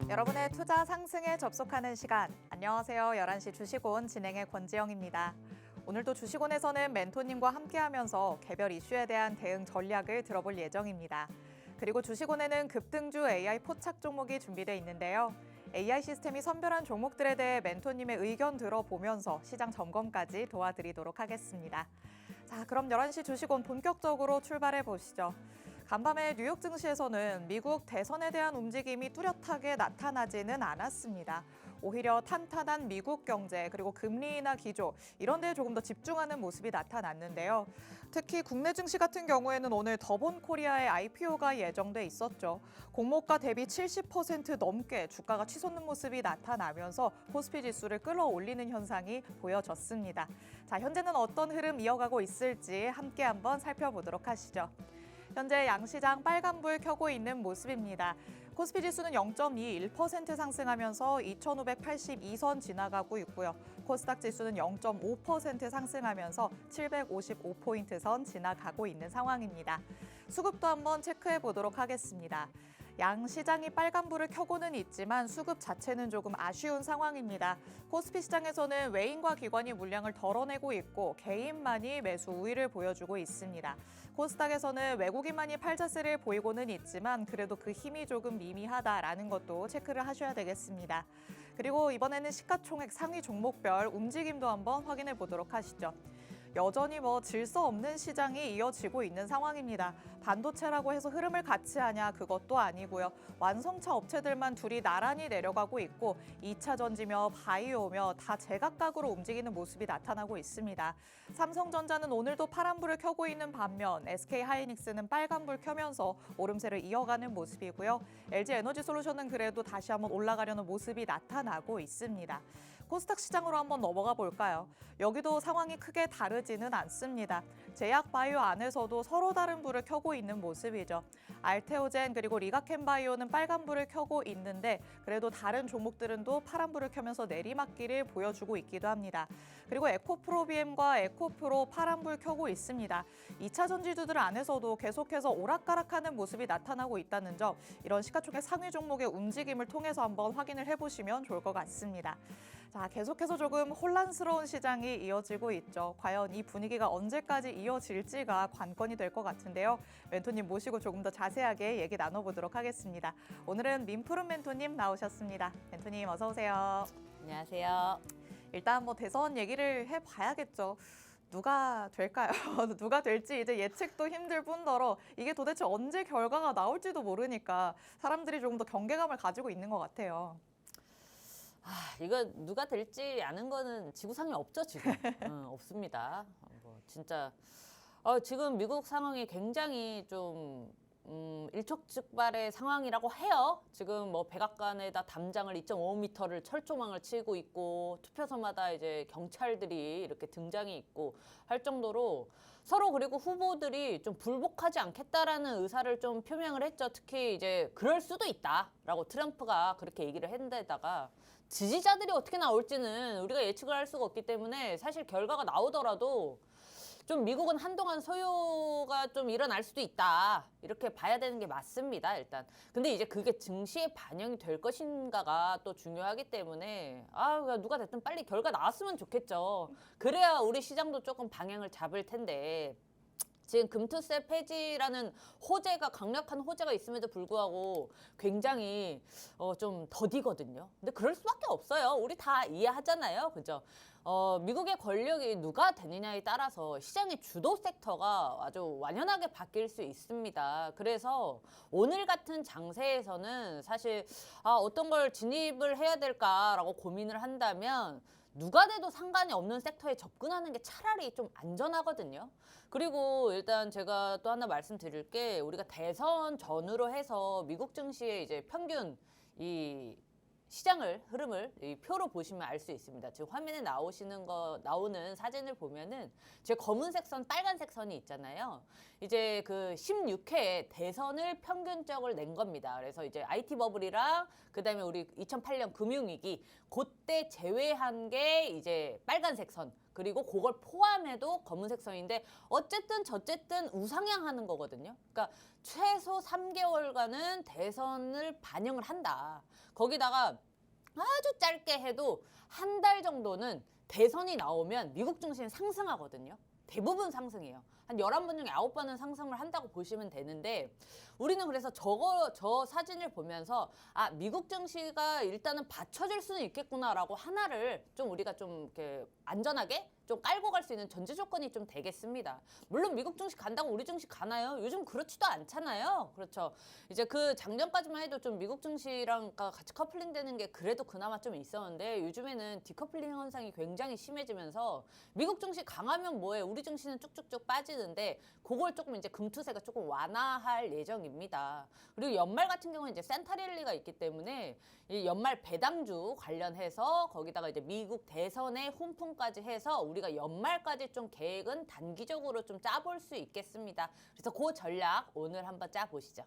여러분의 투자 상승에 접속하는 시간. 안녕하세요. 11시 주식온 진행의 권지영입니다. 오늘도 주식온에서는 멘토님과 함께하면서 개별 이슈에 대한 대응 전략을 들어볼 예정입니다. 그리고 주식온에는 급등주 AI 포착 종목이 준비되어 있는데요. AI 시스템이 선별한 종목들에 대해 멘토님의 의견 들어보면서 시장 점검까지 도와드리도록 하겠습니다. 자, 그럼 11시 주식온 본격적으로 출발해 보시죠. 간밤에 뉴욕 증시에서는 미국 대선에 대한 움직임이 뚜렷하게 나타나지는 않았습니다. 오히려 탄탄한 미국 경제 그리고 금리 인하 기조 이런 데에 조금 더 집중하는 모습이 나타났는데요. 특히 국내 증시 같은 경우에는 오늘 더본코리아의 IPO가 예정돼 있었죠. 공모가 대비 70% 넘게 주가가 치솟는 모습이 나타나면서 코스피 지수를 끌어올리는 현상이 보여졌습니다. 자, 현재는 어떤 흐름 이어가고 있을지 함께 한번 살펴보도록 하시죠. 현재 양시장 빨간불 켜고 있는 모습입니다. 코스피 지수는 0.21% 상승하면서 2,582선 지나가고 있고요. 코스닥 지수는 0.5% 상승하면서 755포인트 선 지나가고 있는 상황입니다. 수급도 한번 체크해 보도록 하겠습니다. 양 시장이 빨간불을 켜고는 있지만 수급 자체는 조금 아쉬운 상황입니다. 코스피 시장에서는 외인과 기관이 물량을 덜어내고 있고 개인만이 매수 우위를 보여주고 있습니다. 코스닥에서는 외국인만이 팔자세를 보이고는 있지만 그래도 그 힘이 조금 미미하다라는 것도 체크를 하셔야 되겠습니다. 그리고 이번에는 시가총액 상위 종목별 움직임도 한번 확인해 보도록 하시죠. 여전히 질서 없는 시장이 이어지고 있는 상황입니다. 반도체라고 해서 흐름을 같이 하냐 그것도 아니고요. 완성차 업체들만 둘이 나란히 내려가고 있고 2차 전지며 바이오며 다 제각각으로 움직이는 모습이 나타나고 있습니다. 삼성전자는 오늘도 파란불을 켜고 있는 반면 SK하이닉스는 빨간불 켜면서 오름세를 이어가는 모습이고요. LG에너지솔루션은 그래도 다시 한번 올라가려는 모습이 나타나고 있습니다. 코스닥 시장으로 한번 넘어가 볼까요? 여기도 상황이 크게 다르지는 않습니다. 제약바이오 안에서도 서로 다른 불을 켜고 있는 모습이죠. 알테오젠 그리고 리가켄바이오는 빨간불을 켜고 있는데 그래도 다른 종목들은 또 파란불을 켜면서 내리막길을 보여주고 있기도 합니다. 그리고 에코프로비엠과 에코프로 파란불 켜고 있습니다. 2차 전지주들 안에서도 계속해서 오락가락하는 모습이 나타나고 있다는 점, 이런 시가총액 상위 종목의 움직임을 통해서 한번 확인을 해보시면 좋을 것 같습니다. 자, 계속해서 조금 혼란스러운 시장이 이어지고 있죠. 과연 이 분위기가 언제까지 이어질지가 관건이 될 것 같은데요. 멘토님 모시고 조금 더 자세하게 얘기 나눠보도록 하겠습니다. 오늘은 민푸른 멘토님 나오셨습니다. 멘토님 어서 오세요. 안녕하세요. 일단 대선 얘기를 해봐야겠죠. 누가 될까요? 누가 될지 이제 예측도 힘들 뿐더러 이게 도대체 언제 결과가 나올지도 모르니까 사람들이 조금 더 경계감을 가지고 있는 것 같아요. 이거 누가 될지 아는 거는 지구상에 없죠, 지금. 없습니다. 진짜 지금 미국 상황이 굉장히 좀 일촉즉발의 상황이라고 해요. 지금 백악관에다 담장을 2.5m를 철조망을 치고 있고 투표소마다 이제 경찰들이 이렇게 등장이 있고 할 정도로 서로, 그리고 후보들이 좀 불복하지 않겠다라는 의사를 좀 표명을 했죠. 특히 이제 그럴 수도 있다라고 트럼프가 그렇게 얘기를 했는데다가 지지자들이 어떻게 나올지는 우리가 예측을 할 수가 없기 때문에 사실 결과가 나오더라도 좀 미국은 한동안 소요가 좀 일어날 수도 있다, 이렇게 봐야 되는 게 맞습니다, 일단. 근데 이제 그게 증시에 반영이 될 것인가가 또 중요하기 때문에 누가 됐든 빨리 결과 나왔으면 좋겠죠. 그래야 우리 시장도 조금 방향을 잡을 텐데 지금 금투세 폐지라는 호재가, 강력한 호재가 있음에도 불구하고 굉장히 좀 더디거든요. 근데 그럴 수밖에 없어요. 우리 다 이해하잖아요. 그죠? 미국의 권력이 누가 되느냐에 따라서 시장의 주도 섹터가 아주 완연하게 바뀔 수 있습니다. 그래서 오늘 같은 장세에서는 사실 어떤 걸 진입을 해야 될까라고 고민을 한다면 누가 돼도 상관이 없는 섹터에 접근하는 게 차라리 좀 안전하거든요. 그리고 일단 제가 또 하나 말씀드릴 게, 우리가 대선 전후로 해서 미국 증시의 이제 평균 이 시장을 흐름을 이 표로 보시면 알 수 있습니다. 지금 화면에 나오는 사진을 보면은 제 검은색 선, 빨간색 선이 있잖아요. 이제 그 16회 대선을 평균적을 낸 겁니다. 그래서 이제 IT 버블이랑 그다음에 우리 2008년 금융위기 그때 제외한 게 이제 빨간색 선. 그리고 그걸 포함해도 검은색 선인데 어쨌든 저쨌든 우상향하는 거거든요. 그러니까 최소 3개월간은 대선을 반영을 한다. 거기다가 아주 짧게 해도 한 달 정도는 대선이 나오면 미국 증시는 상승하거든요. 대부분 상승해요. 한 11번 중에 9번은 상승을 한다고 보시면 되는데 우리는 그래서 저 사진을 보면서 아, 미국 증시가 일단은 받쳐줄 수는 있겠구나라고 하나를 좀 우리가 좀 이렇게 안전하게 좀 깔고 갈 수 있는 전제 조건이 좀 되겠습니다. 물론 미국 증시 간다고 우리 증시 가나요? 요즘 그렇지도 않잖아요. 그렇죠. 이제 그 작년까지만 해도 좀 미국 증시랑 같이 커플링 되는 게 그래도 그나마 좀 있었는데 요즘에는 디커플링 현상이 굉장히 심해지면서 미국 증시 강하면 뭐해? 우리 증시는 쭉쭉쭉 빠지는데 그걸 조금 이제 금투세가 조금 완화할 예정입니다. 그리고 연말 같은 경우는 이제 센타랠리가 있기 때문에 이 연말 배당주 관련해서 거기다가 이제 미국 대선의 훈풍까지 해서 우리가 연말까지 좀 계획은 단기적으로 좀 짜볼 수 있겠습니다. 그래서 그 전략 오늘 한번 짜보시죠.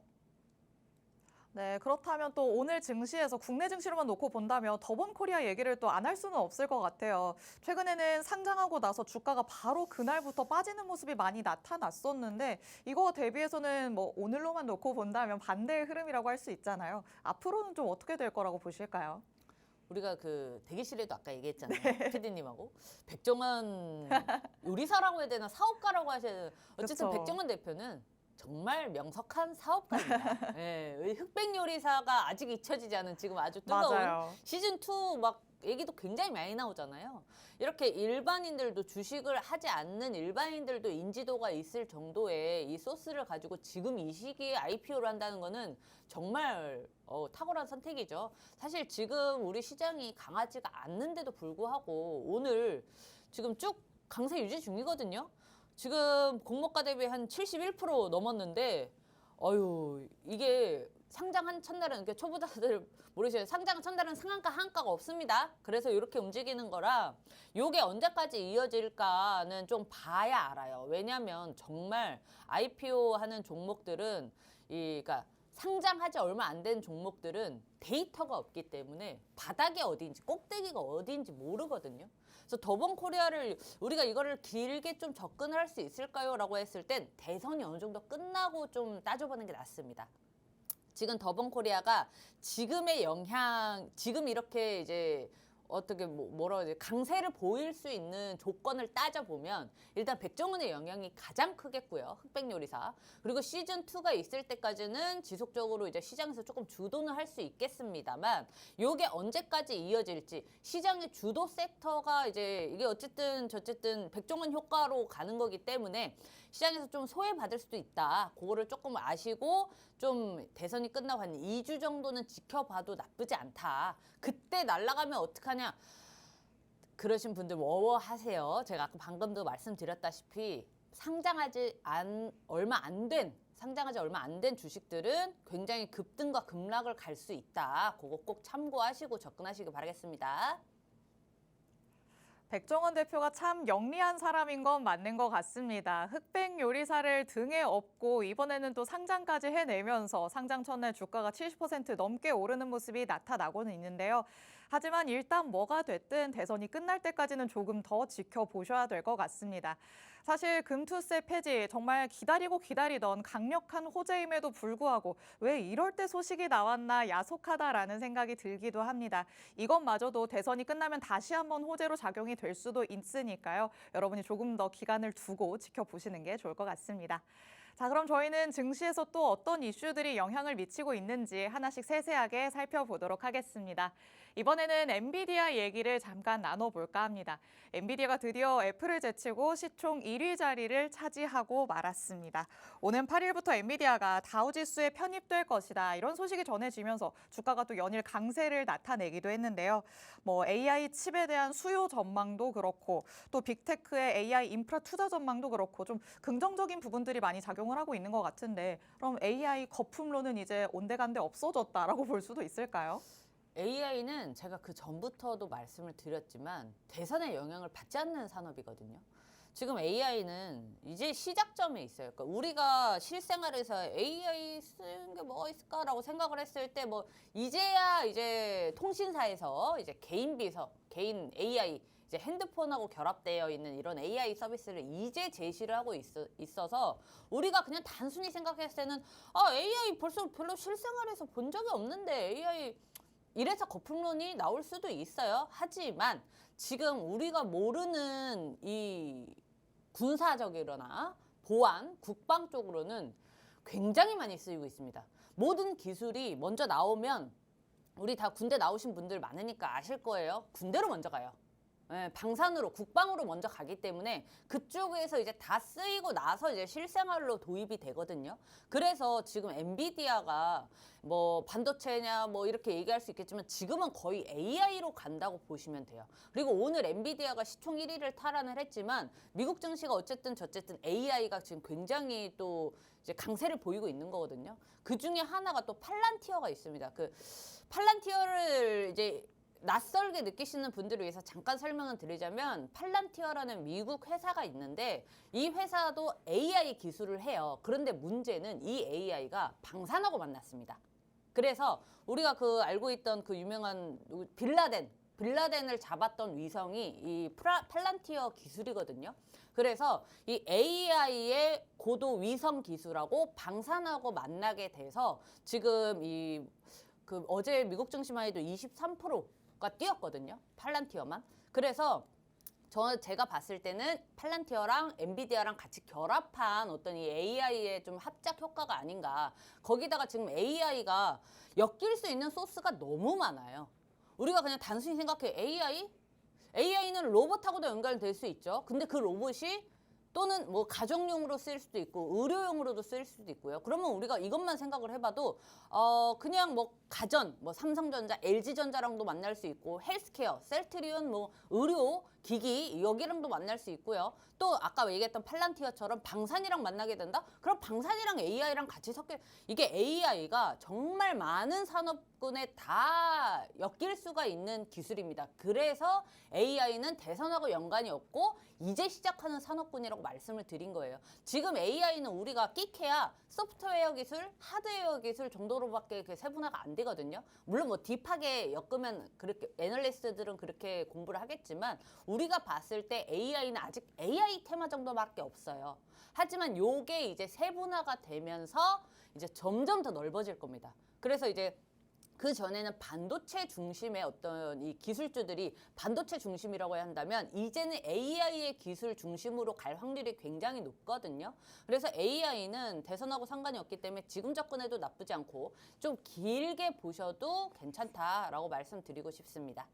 네, 그렇다면 또 오늘 증시에서 국내 증시로만 놓고 본다면 더본코리아 얘기를 또 안 할 수는 없을 것 같아요. 최근에는 상장하고 나서 주가가 바로 그날부터 빠지는 모습이 많이 나타났었는데 이거 대비해서는 뭐 오늘로만 놓고 본다면 반대의 흐름이라고 할 수 있잖아요. 앞으로는 좀 어떻게 될 거라고 보실까요? 우리가 그 대기실에도 아까 얘기했잖아요. PD님하고. 백종원 요리사라고 해야 되나 사업가라고 하셔야 되나. 어쨌든 그쵸. 백종원 대표는 정말 명석한 사업가입니다. 예, 흑백 요리사가 아직 잊혀지지 않은 지금 아주 뜨거운 맞아요. 시즌2 막 얘기도 굉장히 많이 나오잖아요. 이렇게 일반인들도 주식을 하지 않는 일반인들도 인지도가 있을 정도의 이 소스를 가지고 지금 이 시기에 IPO를 한다는 거는 정말 탁월한 선택이죠. 사실 지금 우리 시장이 강하지가 않는데도 불구하고 오늘 지금 쭉 강세 유지 중이거든요. 지금 공모가 대비 한 71% 넘었는데 이게 상장한 첫날은 그러니까 초보자들 모르시죠? 상장 첫날은 상한가 하한가가 없습니다. 그래서 이렇게 움직이는 거라 요게 언제까지 이어질까는 좀 봐야 알아요. 왜냐하면 정말 IPO 하는 종목들은 그러니까 상장하지 얼마 안 된 종목들은 데이터가 없기 때문에 바닥이 어디인지 꼭대기가 어디인지 모르거든요. 그래서 더본코리아를 우리가 이거를 길게 좀 접근을 할 수 있을까요? 라고 했을 땐 대선이 어느 정도 끝나고 좀 따져보는 게 낫습니다. 지금 더본코리아가 지금의 영향, 지금 이렇게 이제 어떻게 뭐라 그러지 강세를 보일 수 있는 조건을 따져보면 일단 백종원의 영향이 가장 크겠고요. 흑백요리사. 그리고 시즌2가 있을 때까지는 지속적으로 이제 시장에서 조금 주도는 할 수 있겠습니다만 요게 언제까지 이어질지 시장의 주도 섹터가 이제 이게 어쨌든 저쨌든 백종원 효과로 가는 거기 때문에 시장에서 좀 소외받을 수도 있다. 그거를 조금 아시고 좀 대선이 끝나고 한 2주 정도는 지켜봐도 나쁘지 않다. 그때 날아가면 어떡하냐. 그러신 분들 워워하세요. 제가 아까 방금도 말씀드렸다시피 상장하지 얼마 안 된 주식들은 굉장히 급등과 급락을 갈 수 있다. 그거 꼭 참고하시고 접근하시기 바라겠습니다. 백종원 대표가 참 영리한 사람인 건 맞는 것 같습니다. 흑백 요리사를 등에 업고 이번에는 또 상장까지 해내면서 상장 첫날 주가가 70% 넘게 오르는 모습이 나타나고는 있는데요. 하지만 일단 뭐가 됐든 대선이 끝날 때까지는 조금 더 지켜보셔야 될 것 같습니다. 사실 금투세 폐지 정말 기다리고 기다리던 강력한 호재임에도 불구하고 왜 이럴 때 소식이 나왔나 야속하다라는 생각이 들기도 합니다. 이것마저도 대선이 끝나면 다시 한번 호재로 작용이 될 수도 있으니까요. 여러분이 조금 더 기간을 두고 지켜보시는 게 좋을 것 같습니다. 자, 그럼 저희는 증시에서 또 어떤 이슈들이 영향을 미치고 있는지 하나씩 세세하게 살펴보도록 하겠습니다. 이번에는 엔비디아 얘기를 잠깐 나눠볼까 합니다. 엔비디아가 드디어 애플을 제치고 시총 1위 자리를 차지하고 말았습니다. 오는 8일부터 엔비디아가 다우지수에 편입될 것이다. 이런 소식이 전해지면서 주가가 또 연일 강세를 나타내기도 했는데요. AI 칩에 대한 수요 전망도 그렇고 또 빅테크의 AI 인프라 투자 전망도 그렇고 좀 긍정적인 부분들이 많이 작용을 하고 있는 것 같은데 그럼 AI 거품론은 이제 온데간데 없어졌다라고 볼 수도 있을까요? AI는 제가 그 전부터도 말씀을 드렸지만 대선의 영향을 받지 않는 산업이거든요. 지금 AI는 이제 시작점에 있어요. 그러니까 우리가 실생활에서 AI 쓰는 게 뭐가 있을까라고 생각을 했을 때 이제야 이제 통신사에서 이제 개인 AI 이제 핸드폰하고 결합되어 있는 이런 AI 서비스를 이제 제시를 하고 있어서 우리가 그냥 단순히 생각했을 때는 AI 벌써 별로 실생활에서 본 적이 없는데 AI 이래서 거품론이 나올 수도 있어요. 하지만 지금 우리가 모르는 이 군사적이거나 보안, 국방 쪽으로는 굉장히 많이 쓰이고 있습니다. 모든 기술이 먼저 나오면 우리 다 군대 나오신 분들 많으니까 아실 거예요. 군대로 먼저 가요. 예, 방산으로, 국방으로 먼저 가기 때문에 그쪽에서 이제 다 쓰이고 나서 이제 실생활로 도입이 되거든요. 그래서 지금 엔비디아가 뭐 반도체냐 뭐 이렇게 얘기할 수 있겠지만 지금은 거의 AI로 간다고 보시면 돼요. 그리고 오늘 엔비디아가 시총 1위를 탈환을 했지만 미국 증시가 어쨌든 AI가 지금 굉장히 또 이제 강세를 보이고 있는 거거든요. 그 중에 하나가 또 팔란티어가 있습니다. 그 팔란티어를 이제 낯설게 느끼시는 분들을 위해서 잠깐 설명을 드리자면 팔란티어라는 미국 회사가 있는데 이 회사도 AI 기술을 해요. 그런데 문제는 이 AI가 방산하고 만났습니다. 그래서 우리가 그 알고 있던 그 유명한 빌라덴을 잡았던 위성이 이 팔란티어 기술이거든요. 그래서 이 AI의 고도 위성 기술하고 방산하고 만나게 돼서 지금 그 어제 미국 증시만 해도 23%가 뛰었거든요. 팔란티어만. 그래서 제가 봤을 때는 팔란티어랑 엔비디아랑 같이 결합한 어떤 이 AI의 좀 합작 효과가 아닌가. 거기다가 지금 AI가 엮일 수 있는 소스가 너무 많아요. 우리가 그냥 단순히 생각해 AI는 로봇하고도 연결될 수 있죠. 근데 그 로봇이 또는 뭐 가정용으로 쓰일 수도 있고 의료용으로도 쓰일 수도 있고요. 그러면 우리가 이것만 생각을 해봐도 그냥 뭐 가전, 뭐 삼성전자, LG전자랑도 만날 수 있고 헬스케어, 셀트리온, 뭐 의료, 기기 여기랑도 만날 수 있고요. 또 아까 얘기했던 팔란티어처럼 방산이랑 만나게 된다? 그럼 방산이랑 AI랑 같이 이게 AI가 정말 많은 산업군에 다 엮일 수가 있는 기술입니다. 그래서 AI는 대선하고 연관이 없고 이제 시작하는 산업군이라고 말씀을 드린 거예요. 지금 AI는 우리가 끽해야 소프트웨어 기술, 하드웨어 기술 정도로밖에 세분화가 안 되거든요. 물론 뭐 딥하게 엮으면 그렇게 애널리스트들은 그렇게 공부를 하겠지만 우리가 봤을 때 AI는 아직 AI 테마 정도밖에 없어요. 하지만 요게 이제 세분화가 되면서 이제 점점 더 넓어질 겁니다. 그래서 이제 그 전에는 반도체 중심의 어떤 이 기술주들이 반도체 중심이라고 한다면 이제는 AI의 기술 중심으로 갈 확률이 굉장히 높거든요. 그래서 AI는 대선하고 상관이 없기 때문에 지금 접근해도 나쁘지 않고 좀 길게 보셔도 괜찮다라고 말씀드리고 싶습니다.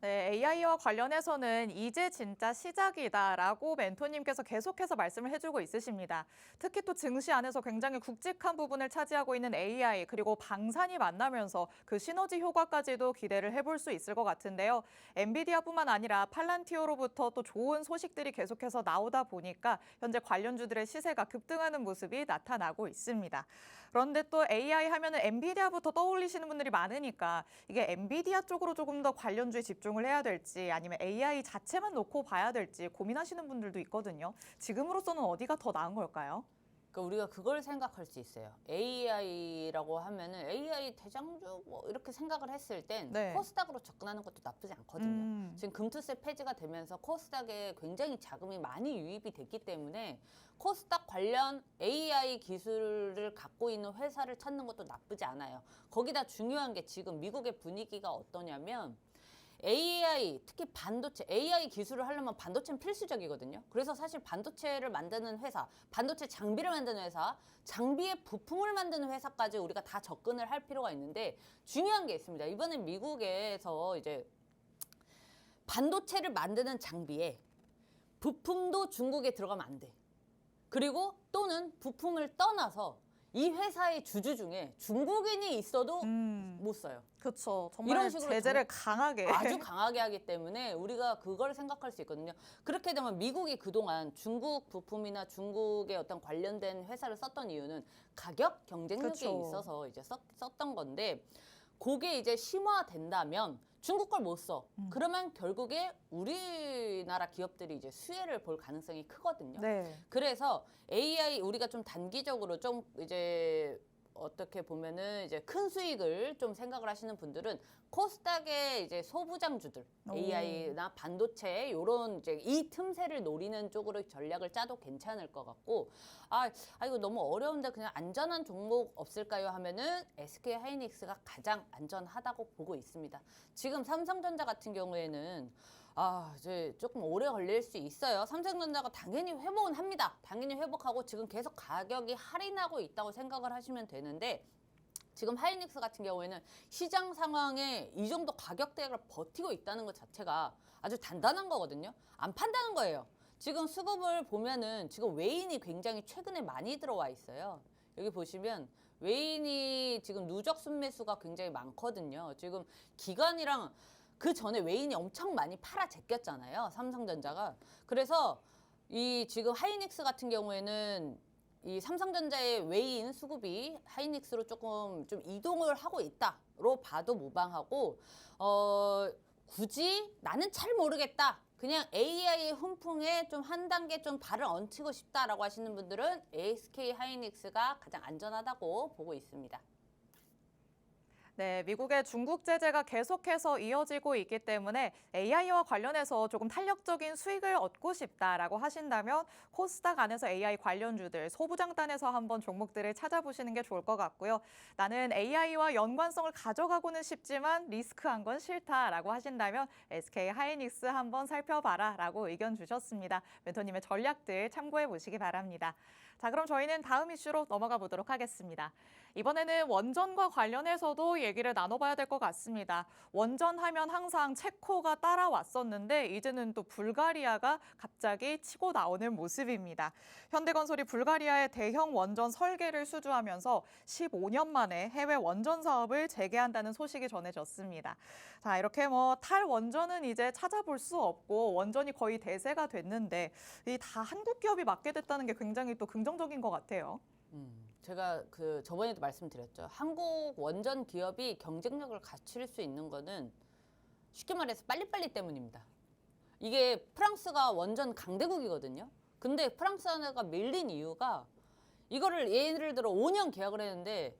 네, AI와 관련해서는 이제 진짜 시작이다라고 멘토님께서 계속해서 말씀을 해주고 있으십니다. 특히 또 증시 안에서 굉장히 굵직한 부분을 차지하고 있는 AI 그리고 방산이 만나면서 그 시너지 효과까지도 기대를 해볼 수 있을 것 같은데요. 엔비디아뿐만 아니라 팔란티어로부터 또 좋은 소식들이 계속해서 나오다 보니까 현재 관련주들의 시세가 급등하는 모습이 나타나고 있습니다. 그런데 또 AI 하면은 엔비디아부터 떠올리시는 분들이 많으니까 이게 엔비디아 쪽으로 조금 더 관련주에 집중을 해야 될지 아니면 AI 자체만 놓고 봐야 될지 고민하시는 분들도 있거든요. 지금으로서는 어디가 더 나은 걸까요? 그러니까 우리가 그걸 생각할 수 있어요. AI라고 하면은 AI 대장주 뭐 이렇게 생각을 했을 땐 네. 코스닥으로 접근하는 것도 나쁘지 않거든요. 지금 금투세 폐지가 되면서 코스닥에 굉장히 자금이 많이 유입이 됐기 때문에 코스닥 관련 AI 기술을 갖고 있는 회사를 찾는 것도 나쁘지 않아요. 거기다 중요한 게 지금 미국의 분위기가 어떠냐면 AI, 특히 반도체, AI 기술을 하려면 반도체는 필수적이거든요. 그래서 사실 반도체를 만드는 회사, 반도체 장비를 만드는 회사, 장비의 부품을 만드는 회사까지 우리가 다 접근을 할 필요가 있는데 중요한 게 있습니다. 이번에 미국에서 이제 반도체를 만드는 장비에 부품도 중국에 들어가면 안 돼. 그리고 또는 부품을 떠나서 이 회사의 주주 중에 중국인이 있어도 못 써요. 그렇죠. 이런 정말 식으로 제재를 강하게. 아주 강하게 하기 때문에 우리가 그걸 생각할 수 있거든요. 그렇게 되면 미국이 그동안 중국 부품이나 중국의 어떤 관련된 회사를 썼던 이유는 가격 경쟁력에 그쵸. 있어서 이제 썼던 건데 그게 이제 심화된다면 중국 걸 못 써. 그러면 결국에 우리나라 기업들이 이제 수혜를 볼 가능성이 크거든요. 네. 그래서 AI 우리가 좀 단기적으로 좀 이제 어떻게 보면은 이제 큰 수익을 좀 생각을 하시는 분들은 코스닥의 이제 소부장주들, 오. AI나 반도체 요런 이제 이 틈새를 노리는 쪽으로 전략을 짜도 괜찮을 것 같고, 이거 너무 어려운데 그냥 안전한 종목 없을까요 하면은 SK 하이닉스가 가장 안전하다고 보고 있습니다. 지금 삼성전자 같은 경우에는 이제 조금 오래 걸릴 수 있어요. 삼성전자가 당연히 회복은 합니다. 당연히 회복하고 지금 계속 가격이 할인하고 있다고 생각을 하시면 되는데, 지금 하이닉스 같은 경우에는 시장 상황에 이 정도 가격대를 버티고 있다는 것 자체가 아주 단단한 거거든요. 안 판다는 거예요. 지금 수급을 보면은 지금 외인이 굉장히 최근에 많이 들어와 있어요. 여기 보시면 외인이 지금 누적 순매수가 굉장히 많거든요. 지금 기관이랑 그 전에 외인이 엄청 많이 팔아 제꼈잖아요. 삼성전자가. 그래서 이 지금 하이닉스 같은 경우에는 이 삼성전자의 외인 수급이 하이닉스로 조금 좀 이동을 하고 있다로 봐도 무방하고, 굳이 나는 잘 모르겠다, 그냥 AI의 훈풍에 좀 한 단계 좀 발을 얹히고 싶다라고 하시는 분들은 SK 하이닉스가 가장 안전하다고 보고 있습니다. 네, 미국의 중국 제재가 계속해서 이어지고 있기 때문에 AI와 관련해서 조금 탄력적인 수익을 얻고 싶다라고 하신다면 코스닥 안에서 AI 관련주들, 소부장단에서 한번 종목들을 찾아보시는 게 좋을 것 같고요. 나는 AI와 연관성을 가져가고는 싶지만 리스크한 건 싫다라고 하신다면 SK 하이닉스 한번 살펴봐라라고 의견 주셨습니다. 멘토님의 전략들 참고해 보시기 바랍니다. 자, 그럼 저희는 다음 이슈로 넘어가 보도록 하겠습니다. 이번에는 원전과 관련해서도 얘기를 나눠봐야 될 것 같습니다. 원전 하면 항상 체코가 따라왔었는데 이제는 또 불가리아가 갑자기 치고 나오는 모습입니다. 현대건설이 불가리아의 대형 원전 설계를 수주하면서 15년 만에 해외 원전 사업을 재개한다는 소식이 전해졌습니다. 자, 이렇게 탈원전은 이제 찾아볼 수 없고 원전이 거의 대세가 됐는데 이 다 한국 기업이 맡게 됐다는 게 굉장히 또 긍정적인 것 같아요. 제가 저번에도 말씀드렸죠. 한국 원전 기업이 경쟁력을 갖출 수 있는 거는 쉽게 말해서 빨리빨리 때문입니다. 이게 프랑스가 원전 강대국이거든요. 근데 프랑스가 밀린 이유가, 이거를 예를 들어 5년 계약을 했는데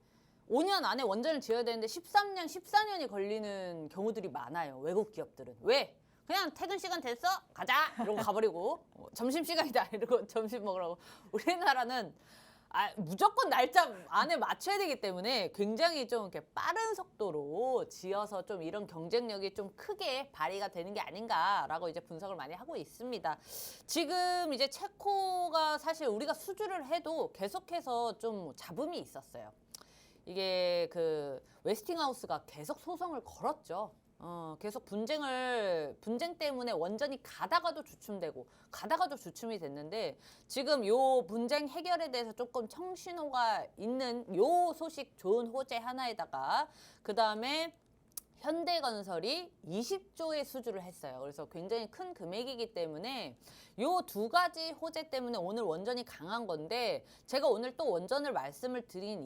5년 안에 원전을 지어야 되는데 13년, 14년이 걸리는 경우들이 많아요. 외국 기업들은. 왜? 그냥 퇴근 시간 됐어? 가자! 이러고 가버리고, 점심시간이다! 이러고 점심 먹으라고. 우리나라는 무조건 날짜 안에 맞춰야 되기 때문에 굉장히 좀 이렇게 빠른 속도로 지어서 좀 이런 경쟁력이 좀 크게 발휘가 되는 게 아닌가라고 이제 분석을 많이 하고 있습니다. 지금 이제 체코가 사실 우리가 수주를 해도 계속해서 좀 잡음이 있었어요. 이게 웨스팅하우스가 계속 소송을 걸었죠. 계속 분쟁 때문에 원전이 가다가도 주춤되고 가다가도 주춤이 됐는데, 지금 요 분쟁 해결에 대해서 조금 청신호가 있는 요 소식 좋은 호재 하나에다가 그다음에 현대건설이 20조의 수주를 했어요. 그래서 굉장히 큰 금액이기 때문에 요 두 가지 호재 때문에 오늘 원전이 강한 건데, 제가 오늘 또 원전을 말씀을 드린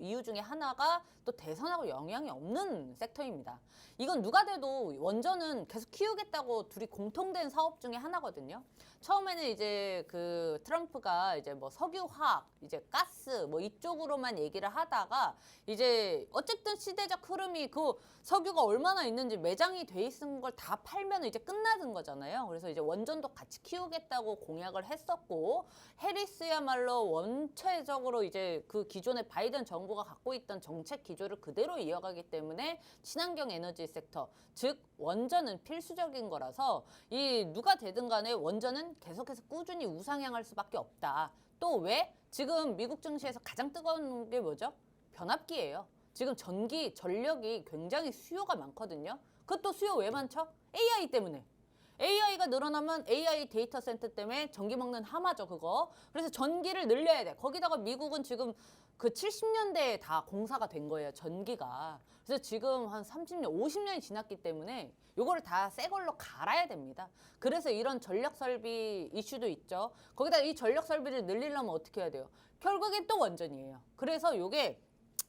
이유 중에 하나가 또 대선하고 영향이 없는 섹터입니다. 이건 누가 돼도 원전은 계속 키우겠다고 둘이 공통된 사업 중에 하나거든요. 처음에는 이제 트럼프가 이제 석유화학, 이제 가스 이쪽으로만 얘기를 하다가 이제 어쨌든 시대적 흐름이 석유가 얼마나 있는지 매장이 돼 있는 걸 다 팔면 이제 끝나는 거잖아요. 그래서 이제 원전도 같이 키우겠다고 공약을 했었고, 해리스야말로 원체적으로 이제 기존의 바이든 정부가 갖고 있던 정책 기조를 그대로 이어가기 때문에 친환경 에너지 섹터, 즉 원전은 필수적인 거라서 누가 되든 간에 원전은 계속해서 꾸준히 우상향할 수밖에 없다. 또 왜? 지금 미국 증시에서 가장 뜨거운 게 뭐죠? 변압기예요. 지금 전력이 굉장히 수요가 많거든요. 그것도 수요 왜 많죠? AI 때문에. AI가 늘어나면 AI 데이터 센터 때문에 전기 먹는 하마죠, 그거. 그래서 전기를 늘려야 돼. 거기다가 미국은 지금 70년대에 다 공사가 된 거예요, 전기가. 그래서 지금 한 30년, 50년이 지났기 때문에 요거를 다 새 걸로 갈아야 됩니다. 그래서 이런 전력 설비 이슈도 있죠. 거기다 이 전력 설비를 늘리려면 어떻게 해야 돼요? 결국엔 또 원전이에요. 그래서 요게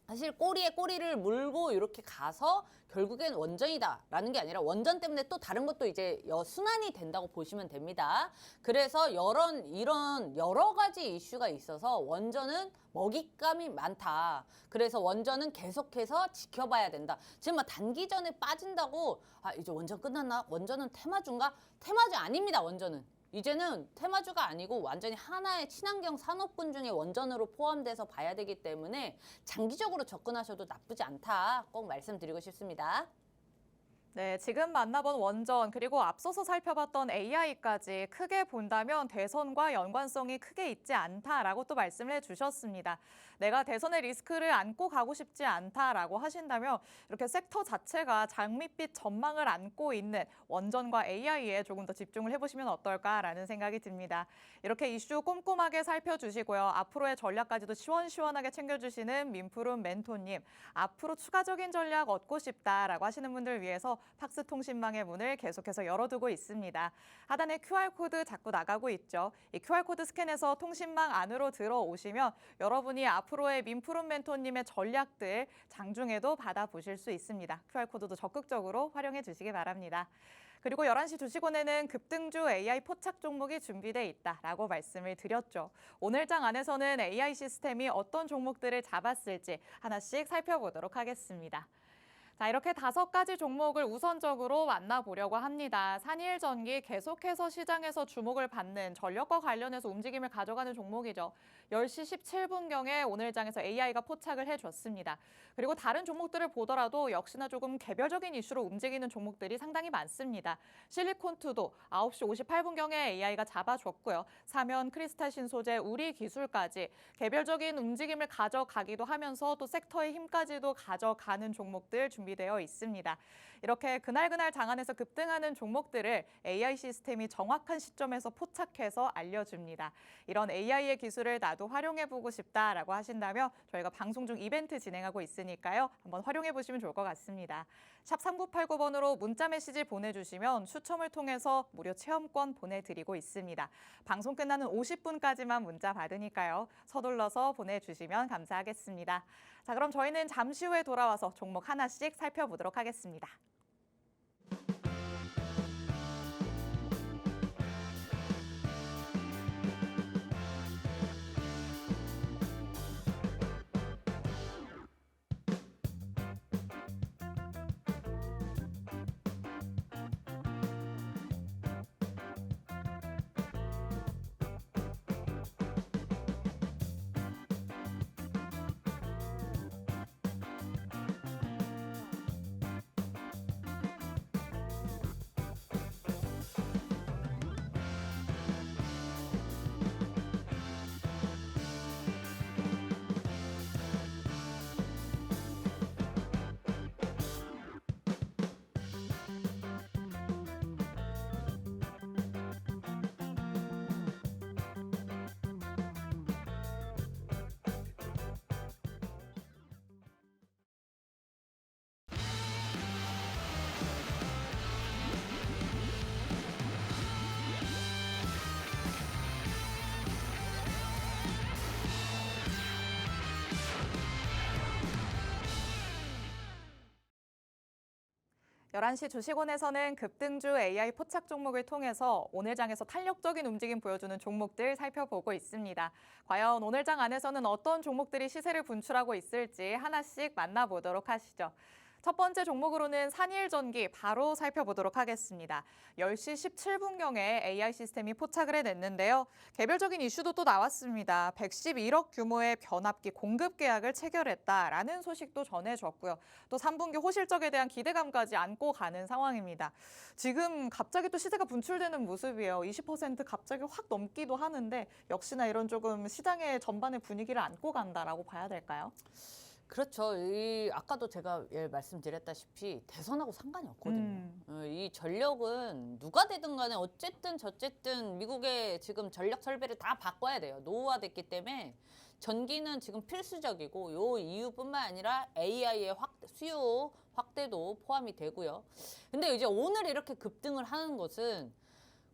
사실 꼬리에 꼬리를 물고 이렇게 가서 결국엔 원전이다라는 게 아니라 원전 때문에 또 다른 것도 이제 순환이 된다고 보시면 됩니다. 그래서 이런 여러 가지 이슈가 있어서 원전은 먹잇감이 많다. 그래서 원전은 계속해서 지켜봐야 된다. 지금 막 단기전에 빠진다고 이제 원전 끝났나? 원전은 테마주인가? 테마주 아닙니다. 원전은. 이제는 테마주가 아니고 완전히 하나의 친환경 산업군 중에 원전으로 포함돼서 봐야 되기 때문에 장기적으로 접근하셔도 나쁘지 않다. 꼭 말씀드리고 싶습니다. 네, 지금 만나본 원전 그리고 앞서서 살펴봤던 AI까지 크게 본다면 대선과 연관성이 크게 있지 않다라고 또 말씀을 해주셨습니다. 내가 대선의 리스크를 안고 가고 싶지 않다라고 하신다면 이렇게 섹터 자체가 장밋빛 전망을 안고 있는 원전과 AI에 조금 더 집중을 해보시면 어떨까라는 생각이 듭니다. 이렇게 이슈 꼼꼼하게 살펴주시고요. 앞으로의 전략까지도 시원시원하게 챙겨주시는 민푸른 멘토님. 앞으로 추가적인 전략 얻고 싶다라고 하시는 분들 위해서 팍스통신망의 문을 계속해서 열어두고 있습니다. 하단에 QR코드 자꾸 나가고 있죠. 이 QR코드 스캔해서 통신망 안으로 들어오시면 여러분이 앞으로의 민푸른 멘토님의 전략들 장중에도 받아보실 수 있습니다. QR코드도 적극적으로 활용해 주시기 바랍니다. 그리고 11시 2시권에는 급등주 AI 포착 종목이 준비돼 있다라고 말씀을 드렸죠. 오늘 장 안에서는 AI 시스템이 어떤 종목들을 잡았을지 하나씩 살펴보도록 하겠습니다. 자, 이렇게 5가지 종목을 우선적으로 만나보려고 합니다. 산일전기 계속해서 시장에서 주목을 받는 전력과 관련해서 움직임을 가져가는 종목이죠. 10시 17분경에 오늘 장에서 AI가 포착을 해줬습니다. 그리고 다른 종목들을 보더라도 역시나 조금 개별적인 이슈로 움직이는 종목들이 상당히 많습니다. 실리콘투도 9시 58분경에 AI가 잡아줬고요. 사면, 크리스탈 신소재, 우리기술까지 개별적인 움직임을 가져가기도 하면서 또 섹터의 힘까지도 가져가는 종목들 준비되어 있습니다. 이렇게 그날그날 장안에서 급등하는 종목들을 AI 시스템이 정확한 시점에서 포착해서 알려줍니다. 이런 AI의 기술을 나도 활용해보고 싶다라고 하신다면 저희가 방송 중 이벤트 진행하고 있으니까요. 한번 활용해보시면 좋을 것 같습니다. 샵 3989번으로 문자 메시지 보내주시면 추첨을 통해서 무료 체험권 보내드리고 있습니다. 방송 끝나는 50분까지만 문자 받으니까요. 서둘러서 보내주시면 감사하겠습니다. 자, 그럼 저희는 잠시 후에 돌아와서 종목 하나씩 살펴보도록 하겠습니다. 열한 시 주식원에서는 급등주 AI 포착 종목을 통해서 오늘 장에서 탄력적인 움직임 보여주는 종목들 살펴보고 있습니다. 과연 오늘 장 안에서는 어떤 종목들이 시세를 분출하고 있을지 하나씩 만나보도록 하시죠. 첫 번째 종목으로는 산일전기 바로 살펴보도록 하겠습니다. 10시 17분경에 AI 시스템이 포착을 해냈는데요. 개별적인 이슈도 또 나왔습니다. 111억 규모의 변압기 공급 계약을 체결했다라는 소식도 전해졌고요. 또 3분기 호실적에 대한 기대감까지 안고 가는 상황입니다. 지금 갑자기 또 시세가 분출되는 모습이에요. 20% 갑자기 확 넘기도 하는데 역시나 이런 조금 시장의 전반의 분위기를 안고 간다라고 봐야 될까요? 그렇죠. 아까도 제가 말씀드렸다시피 대선하고 상관이 없거든요. 이 전력은 누가 되든 간에 어쨌든 저쨌든 미국의 지금 전력 설비를 다 바꿔야 돼요. 노후화됐기 때문에 전기는 지금 필수적이고 요 이유뿐만 아니라 AI의 수요 확대도 포함이 되고요. 근데 이제 오늘 이렇게 급등을 하는 것은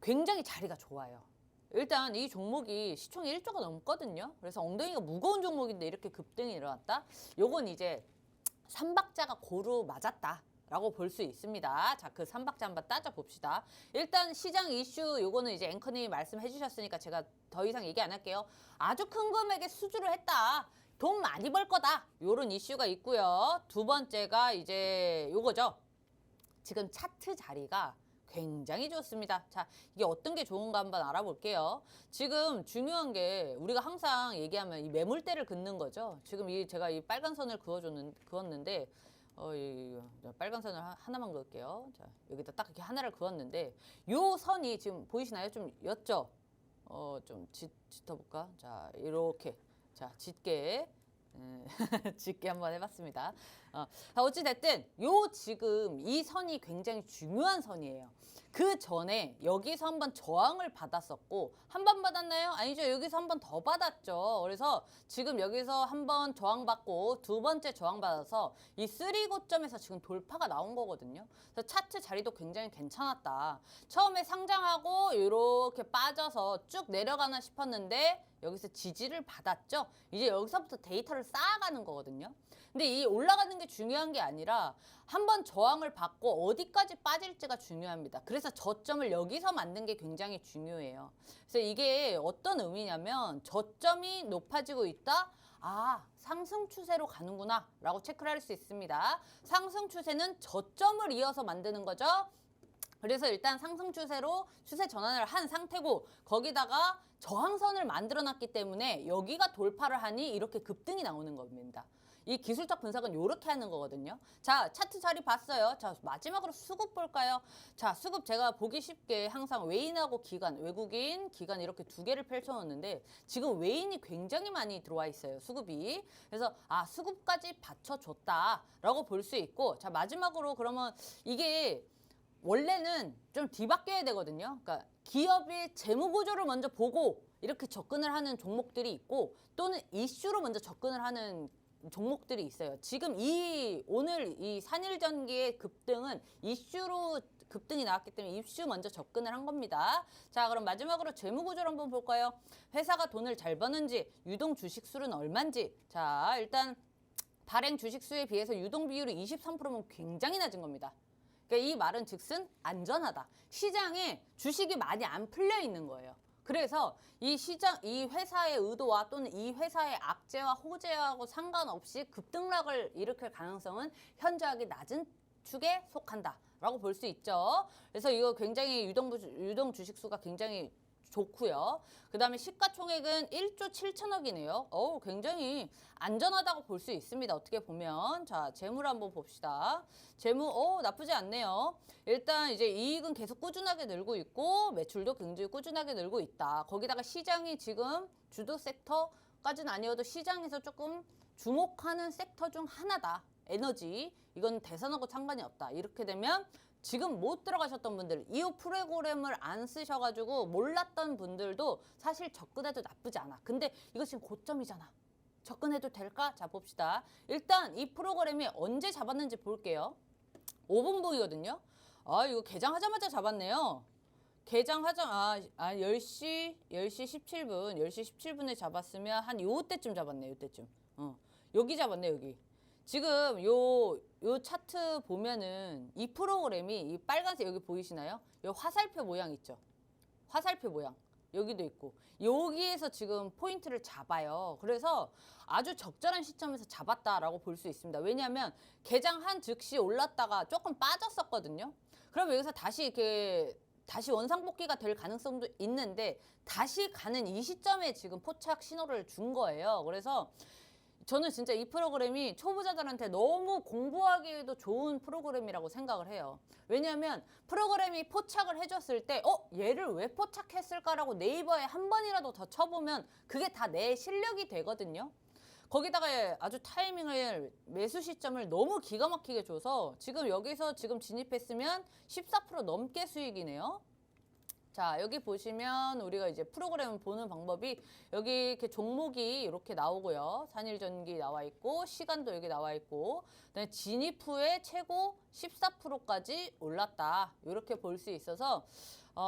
굉장히 자리가 좋아요. 일단 이 종목이 시총이 1조가 넘거든요. 그래서 엉덩이가 무거운 종목인데 이렇게 급등이 일어났다. 요건 이제 삼박자가 고루 맞았다. 라고 볼 수 있습니다. 자, 그 삼박자 한번 따져봅시다. 일단 시장 이슈 요거는 이제 앵커님이 말씀해 주셨으니까 제가 더 이상 얘기 안 할게요. 아주 큰 금액의 수주를 했다. 돈 많이 벌 거다. 요런 이슈가 있고요. 두 번째가 이제 요거죠. 지금 차트 자리가 굉장히 좋습니다. 자, 이게 어떤 게 좋은가 한번 알아볼게요. 지금 중요한 게 우리가 항상 얘기하면 이 매물대를 긋는 거죠. 지금 제가 이 빨간 선을 그었는데 이 빨간 선을 하나만 그을게요. 자, 여기다 딱 이렇게 하나를 그었는데 요 선이 지금 보이시나요? 좀 옅죠? 좀 짙어볼까? 자, 이렇게. 자, 짙게. 짙게 한번 해봤습니다. 어찌됐든 요 지금 이 선이 굉장히 중요한 선이에요. 그 전에 여기서 한번 저항을 받았었고 한 번 받았나요? 아니죠. 여기서 한 번 더 받았죠. 그래서 지금 여기서 한번 저항받고 두 번째 저항받아서 이 3 고점에서 지금 돌파가 나온 거거든요. 그래서 차트 자리도 굉장히 괜찮았다. 처음에 상장하고 이렇게 빠져서 쭉 내려가나 싶었는데 여기서 지지를 받았죠. 이제 여기서부터 데이터를 쌓아가는 거거든요. 근데 이 올라가는 게 중요한 게 아니라 한번 저항을 받고 어디까지 빠질지가 중요합니다. 그래서 저점을 여기서 만든 게 굉장히 중요해요. 그래서 이게 어떤 의미냐면 저점이 높아지고 있다. 아, 상승 추세로 가는구나 라고 체크를 할 수 있습니다. 상승 추세는 저점을 이어서 만드는 거죠. 그래서 일단 상승 추세로 추세 전환을 한 상태고 거기다가 저항선을 만들어 놨기 때문에 여기가 돌파를 하니 이렇게 급등이 나오는 겁니다. 이 기술적 분석은 이렇게 하는 거거든요. 자, 차트 자리 봤어요. 자, 마지막으로 수급 볼까요? 자, 수급 제가 보기 쉽게 항상 외인하고 기관, 외국인, 기관 이렇게 두 개를 펼쳐놓는데 지금 외인이 굉장히 많이 들어와 있어요. 수급이. 그래서 수급까지 받쳐줬다라고 볼 수 있고 자, 마지막으로 그러면 이게 원래는 좀 뒤바뀌어야 되거든요. 그러니까 기업의 재무 구조를 먼저 보고 이렇게 접근을 하는 종목들이 있고 또는 이슈로 먼저 접근을 하는 종목들이 있어요. 지금 오늘 이 산일전기의 급등은 이슈로 급등이 나왔기 때문에 이슈 먼저 접근을 한 겁니다. 자, 그럼 마지막으로 재무 구조를 한번 볼까요? 회사가 돈을 잘 버는지, 유동 주식 수는 얼마인지. 자, 일단 발행 주식 수에 비해서 유동 비율이 23%면 굉장히 낮은 겁니다. 그러니까 이 말은 즉슨 안전하다. 시장에 주식이 많이 안 풀려 있는 거예요. 그래서 이 회사의 의도와 또는 이 회사의 악재와 호재하고 상관없이 급등락을 일으킬 가능성은 현저하게 낮은 축에 속한다라고 볼 수 있죠. 그래서 이거 굉장히 유동 주식수가 굉장히 좋고요. 그 다음에 시가총액은 1조 7천억이네요. 굉장히 안전하다고 볼 수 있습니다. 어떻게 보면. 자, 재물 한번 봅시다. 재무, 나쁘지 않네요. 일단 이제 이익은 계속 꾸준하게 늘고 있고 매출도 굉장히 꾸준하게 늘고 있다. 거기다가 시장이 지금 주도 섹터까지는 아니어도 시장에서 조금 주목하는 섹터 중 하나다. 에너지. 이건 대선하고 상관이 없다. 이렇게 되면 지금 못 들어가셨던 분들, 이 프로그램을 안 쓰셔가지고 몰랐던 분들도 사실 접근해도 나쁘지 않아. 근데 이거 지금 고점이잖아. 접근해도 될까? 자, 봅시다. 일단 이 프로그램이 언제 잡았는지 볼게요. 5분 보이거든요. 이거 개장하자마자 잡았네요. 개장하자, 10시 17분, 10시 17분에 잡았으면 한 요때쯤 잡았네, 요때쯤. 여기 잡았네, 여기. 지금 요 차트 보면은 이 프로그램이 이 빨간색 여기 보이시나요? 요 화살표 모양 있죠? 화살표 모양. 여기도 있고. 여기에서 지금 포인트를 잡아요. 그래서 아주 적절한 시점에서 잡았다라고 볼 수 있습니다. 왜냐하면 개장한 즉시 올랐다가 조금 빠졌었거든요. 그럼 여기서 다시 원상복귀가 될 가능성도 있는데 다시 가는 이 시점에 지금 포착 신호를 준 거예요. 그래서 저는 진짜 이 프로그램이 초보자들한테 너무 공부하기에도 좋은 프로그램이라고 생각을 해요. 왜냐하면 프로그램이 포착을 해줬을 때 얘를 왜 포착했을까라고 네이버에 한 번이라도 더 쳐보면 그게 다 내 실력이 되거든요. 거기다가 아주 타이밍을 매수 시점을 너무 기가 막히게 줘서 지금 여기서 지금 진입했으면 14% 넘게 수익이네요. 자, 여기 보시면 우리가 이제 프로그램을 보는 방법이 여기 이렇게 종목이 이렇게 나오고요. 산일전기 나와 있고 시간도 여기 나와 있고 그다음에 진입 후에 최고 14%까지 올랐다. 이렇게 볼 수 있어서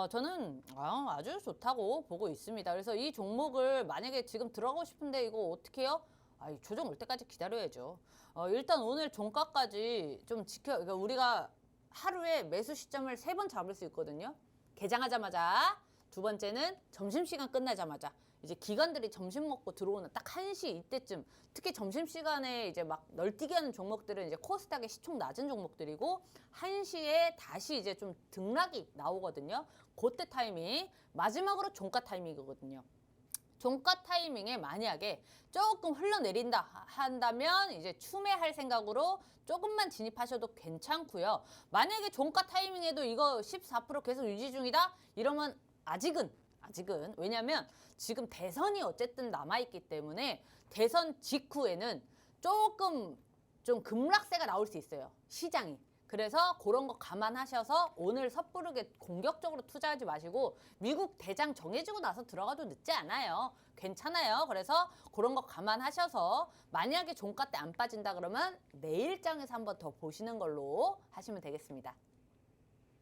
저는 아주 좋다고 보고 있습니다. 그래서 이 종목을 만약에 지금 들어가고 싶은데 이거 어떻게 해요? 조정 올 때까지 기다려야죠. 일단 오늘 종가까지 좀 그러니까 우리가 하루에 매수 시점을 3번 잡을 수 있거든요. 개장하자마자, 두 번째는 점심시간 끝나자마자. 이제 기관들이 점심 먹고 들어오는 딱 1시 이때쯤, 특히 점심시간에 이제 막 널뛰기 하는 종목들은 이제 코스닥의 시총 낮은 종목들이고 1시에 다시 이제 좀 등락이 나오거든요. 그때 타이밍, 마지막으로 종가 타이밍이거든요. 종가 타이밍에 만약에 조금 흘러내린다 한다면 이제 추매할 생각으로 조금만 진입하셔도 괜찮고요. 만약에 종가 타이밍에도 이거 14% 계속 유지 중이다? 이러면 아직은 왜냐면 지금 대선이 어쨌든 남아있기 때문에 대선 직후에는 조금 좀 급락세가 나올 수 있어요. 시장이. 그래서 그런 거 감안하셔서 오늘 섣부르게 공격적으로 투자하지 마시고 미국 대장 정해지고 나서 들어가도 늦지 않아요. 괜찮아요. 그래서 그런 거 감안하셔서 만약에 종가 때 안 빠진다 그러면 내일장에서 한번 더 보시는 걸로 하시면 되겠습니다.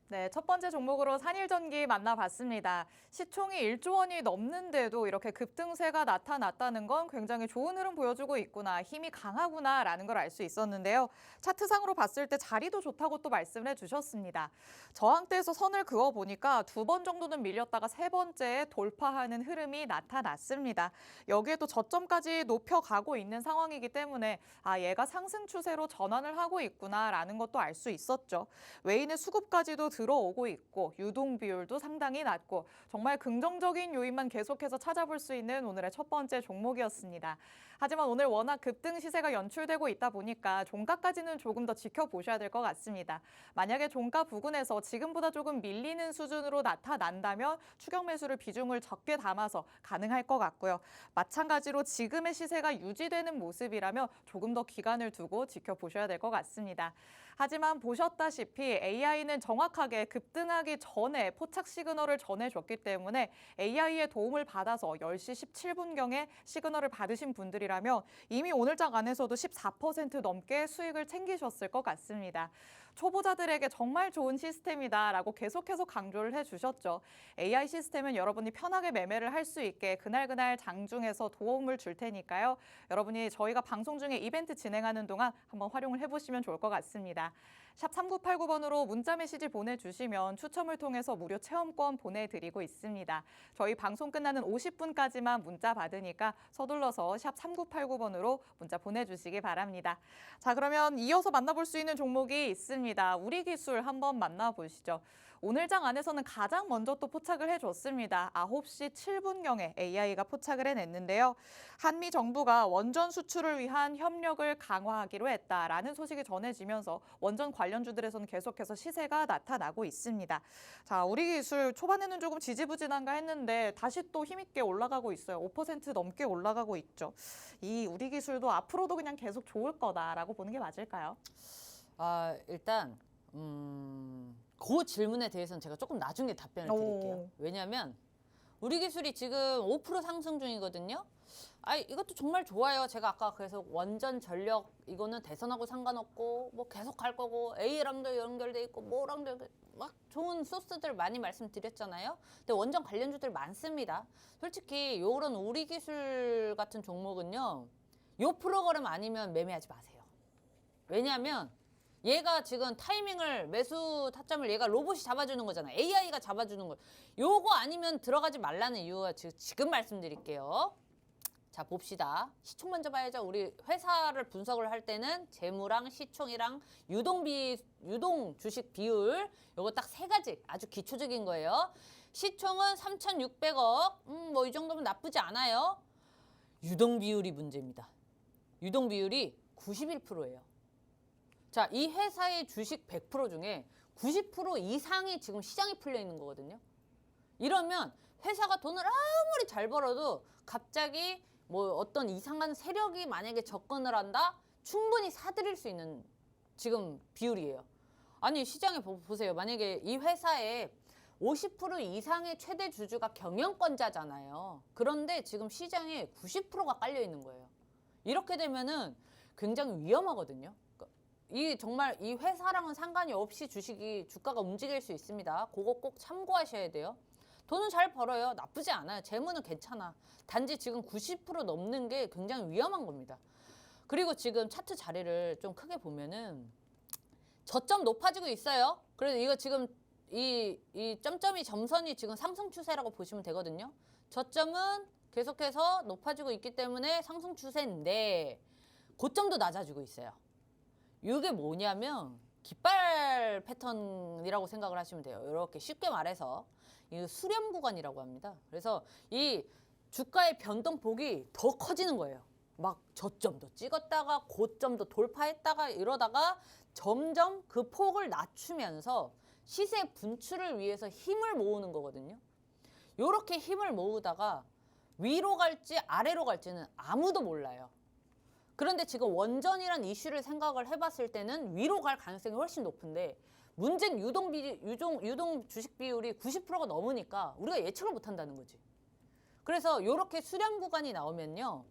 네, 첫 번째 종목으로 산일전기 만나봤습니다. 시총이 1조 원이 넘는데도 이렇게 급등세가 나타났다는 건 굉장히 좋은 흐름 보여주고 있구나, 힘이 강하구나라는 걸 알 수 있었는데요. 차트상으로 봤을 때 자리도 좋다고 또 말씀을 해주셨습니다. 저항대에서 선을 그어보니까 2번 정도는 밀렸다가 3번째에 돌파하는 흐름이 나타났습니다. 여기에도 저점까지 높여가고 있는 상황이기 때문에 얘가 상승 추세로 전환을 하고 있구나라는 것도 알 수 있었죠. 외인의 수급까지도 들어오고 있고 유동 비율도 상당히 낮고 정말 긍정적인 요인만 계속해서 찾아볼 수 있는 오늘의 첫 번째 종목이었습니다. 하지만 오늘 워낙 급등 시세가 연출되고 있다 보니까 종가까지는 조금 더 지켜보셔야 될 것 같습니다. 만약에 종가 부근에서 지금보다 조금 밀리는 수준으로 나타난다면 추격 매수를 비중을 적게 담아서 가능할 것 같고요. 마찬가지로 지금의 시세가 유지되는 모습이라면 조금 더 기간을 두고 지켜보셔야 될 것 같습니다. 하지만 보셨다시피 AI는 정확하게 급등하기 전에 포착 시그널을 전해줬기 때문에 AI의 도움을 받아서 10시 17분경에 시그널을 받으신 분들이라면 이미 오늘장 안에서도 14% 넘게 수익을 챙기셨을 것 같습니다. 초보자들에게 정말 좋은 시스템이다라고 계속해서 강조를 해주셨죠. AI 시스템은 여러분이 편하게 매매를 할 수 있게 그날그날 장중에서 도움을 줄 테니까요. 여러분이 저희가 방송 중에 이벤트 진행하는 동안 한번 활용을 해보시면 좋을 것 같습니다. 샵 3989번으로 문자 메시지 보내주시면 추첨을 통해서 무료 체험권 보내드리고 있습니다. 저희 방송 끝나는 50분까지만 문자 받으니까 서둘러서 샵 3989번으로 문자 보내주시기 바랍니다. 자, 그러면 이어서 만나볼 수 있는 종목이 있습니다. 우리기술 한번 만나보시죠. 오늘장 안에서는 가장 먼저 또 포착을 해줬습니다. 9시 7분경에 AI가 포착을 해냈는데요. 한미 정부가 원전 수출을 위한 협력을 강화하기로 했다라는 소식이 전해지면서 원전 관련주들에서는 계속해서 시세가 나타나고 있습니다. 자, 우리기술 초반에는 조금 지지부진한가 했는데 다시 또 힘있게 올라가고 있어요. 5% 넘게 올라가고 있죠. 이 우리기술도 앞으로도 그냥 계속 좋을 거다라고 보는 게 맞을까요? 일단 그 질문에 대해서는 제가 조금 나중에 답변을 드릴게요. 왜냐하면 우리 기술이 지금 5% 상승 중이거든요. 이것도 정말 좋아요. 제가 아까 계속 원전 전력 이거는 대선하고 상관없고 뭐 계속 갈 거고 A랑도 연결돼 있고 뭐랑도 막 좋은 소스들 많이 말씀드렸잖아요. 근데 원전 관련주들 많습니다. 솔직히 요런 우리 기술 같은 종목은요. 요 프로그램 아니면 매매하지 마세요. 왜냐하면 얘가 지금 타이밍을 매수 타점을 얘가 로봇이 잡아주는 거잖아요. AI가 잡아주는 거. 요거 아니면 들어가지 말라는 이유가 지금 말씀드릴게요. 자, 봅시다. 시총 먼저 봐야죠. 우리 회사를 분석을 할 때는 재무랑 시총이랑 유동 주식 비율 요거 딱 3가지 아주 기초적인 거예요. 시총은 3,600억. 뭐 이 정도면 나쁘지 않아요. 유동 비율이 문제입니다. 유동 비율이 91%예요. 자, 이 회사의 주식 100% 중에 90% 이상이 지금 시장에 풀려 있는 거거든요. 이러면 회사가 돈을 아무리 잘 벌어도 갑자기 뭐 어떤 이상한 세력이 만약에 접근을 한다? 충분히 사들일 수 있는 지금 비율이에요. 아니, 시장에 보세요. 만약에 이 회사에 50% 이상의 최대 주주가 경영권자잖아요. 그런데 지금 시장에 90%가 깔려 있는 거예요. 이렇게 되면은 굉장히 위험하거든요. 이 정말 이 회사랑은 상관이 없이 주가가 움직일 수 있습니다. 그거 꼭 참고하셔야 돼요. 돈은 잘 벌어요. 나쁘지 않아요. 재무는 괜찮아. 단지 지금 90% 넘는 게 굉장히 위험한 겁니다. 그리고 지금 차트 자리를 좀 크게 보면은 저점 높아지고 있어요. 그래서 이거 지금 이 점점이 점선이 지금 상승 추세라고 보시면 되거든요. 저점은 계속해서 높아지고 있기 때문에 상승 추세인데 고점도 낮아지고 있어요. 이게 뭐냐면 깃발 패턴이라고 생각을 하시면 돼요. 이렇게 쉽게 말해서 이 수렴 구간이라고 합니다. 그래서 이 주가의 변동폭이 더 커지는 거예요. 막 저점도 찍었다가 고점도 돌파했다가 이러다가 점점 그 폭을 낮추면서 시세 분출을 위해서 힘을 모으는 거거든요. 이렇게 힘을 모으다가 위로 갈지 아래로 갈지는 아무도 몰라요. 그런데 지금 원전이란 이슈를 생각을 해봤을 때는 위로 갈 가능성이 훨씬 높은데 문제는 유동 주식 비율이 90%가 넘으니까 우리가 예측을 못한다는 거지. 그래서 이렇게 수렴 구간이 나오면요.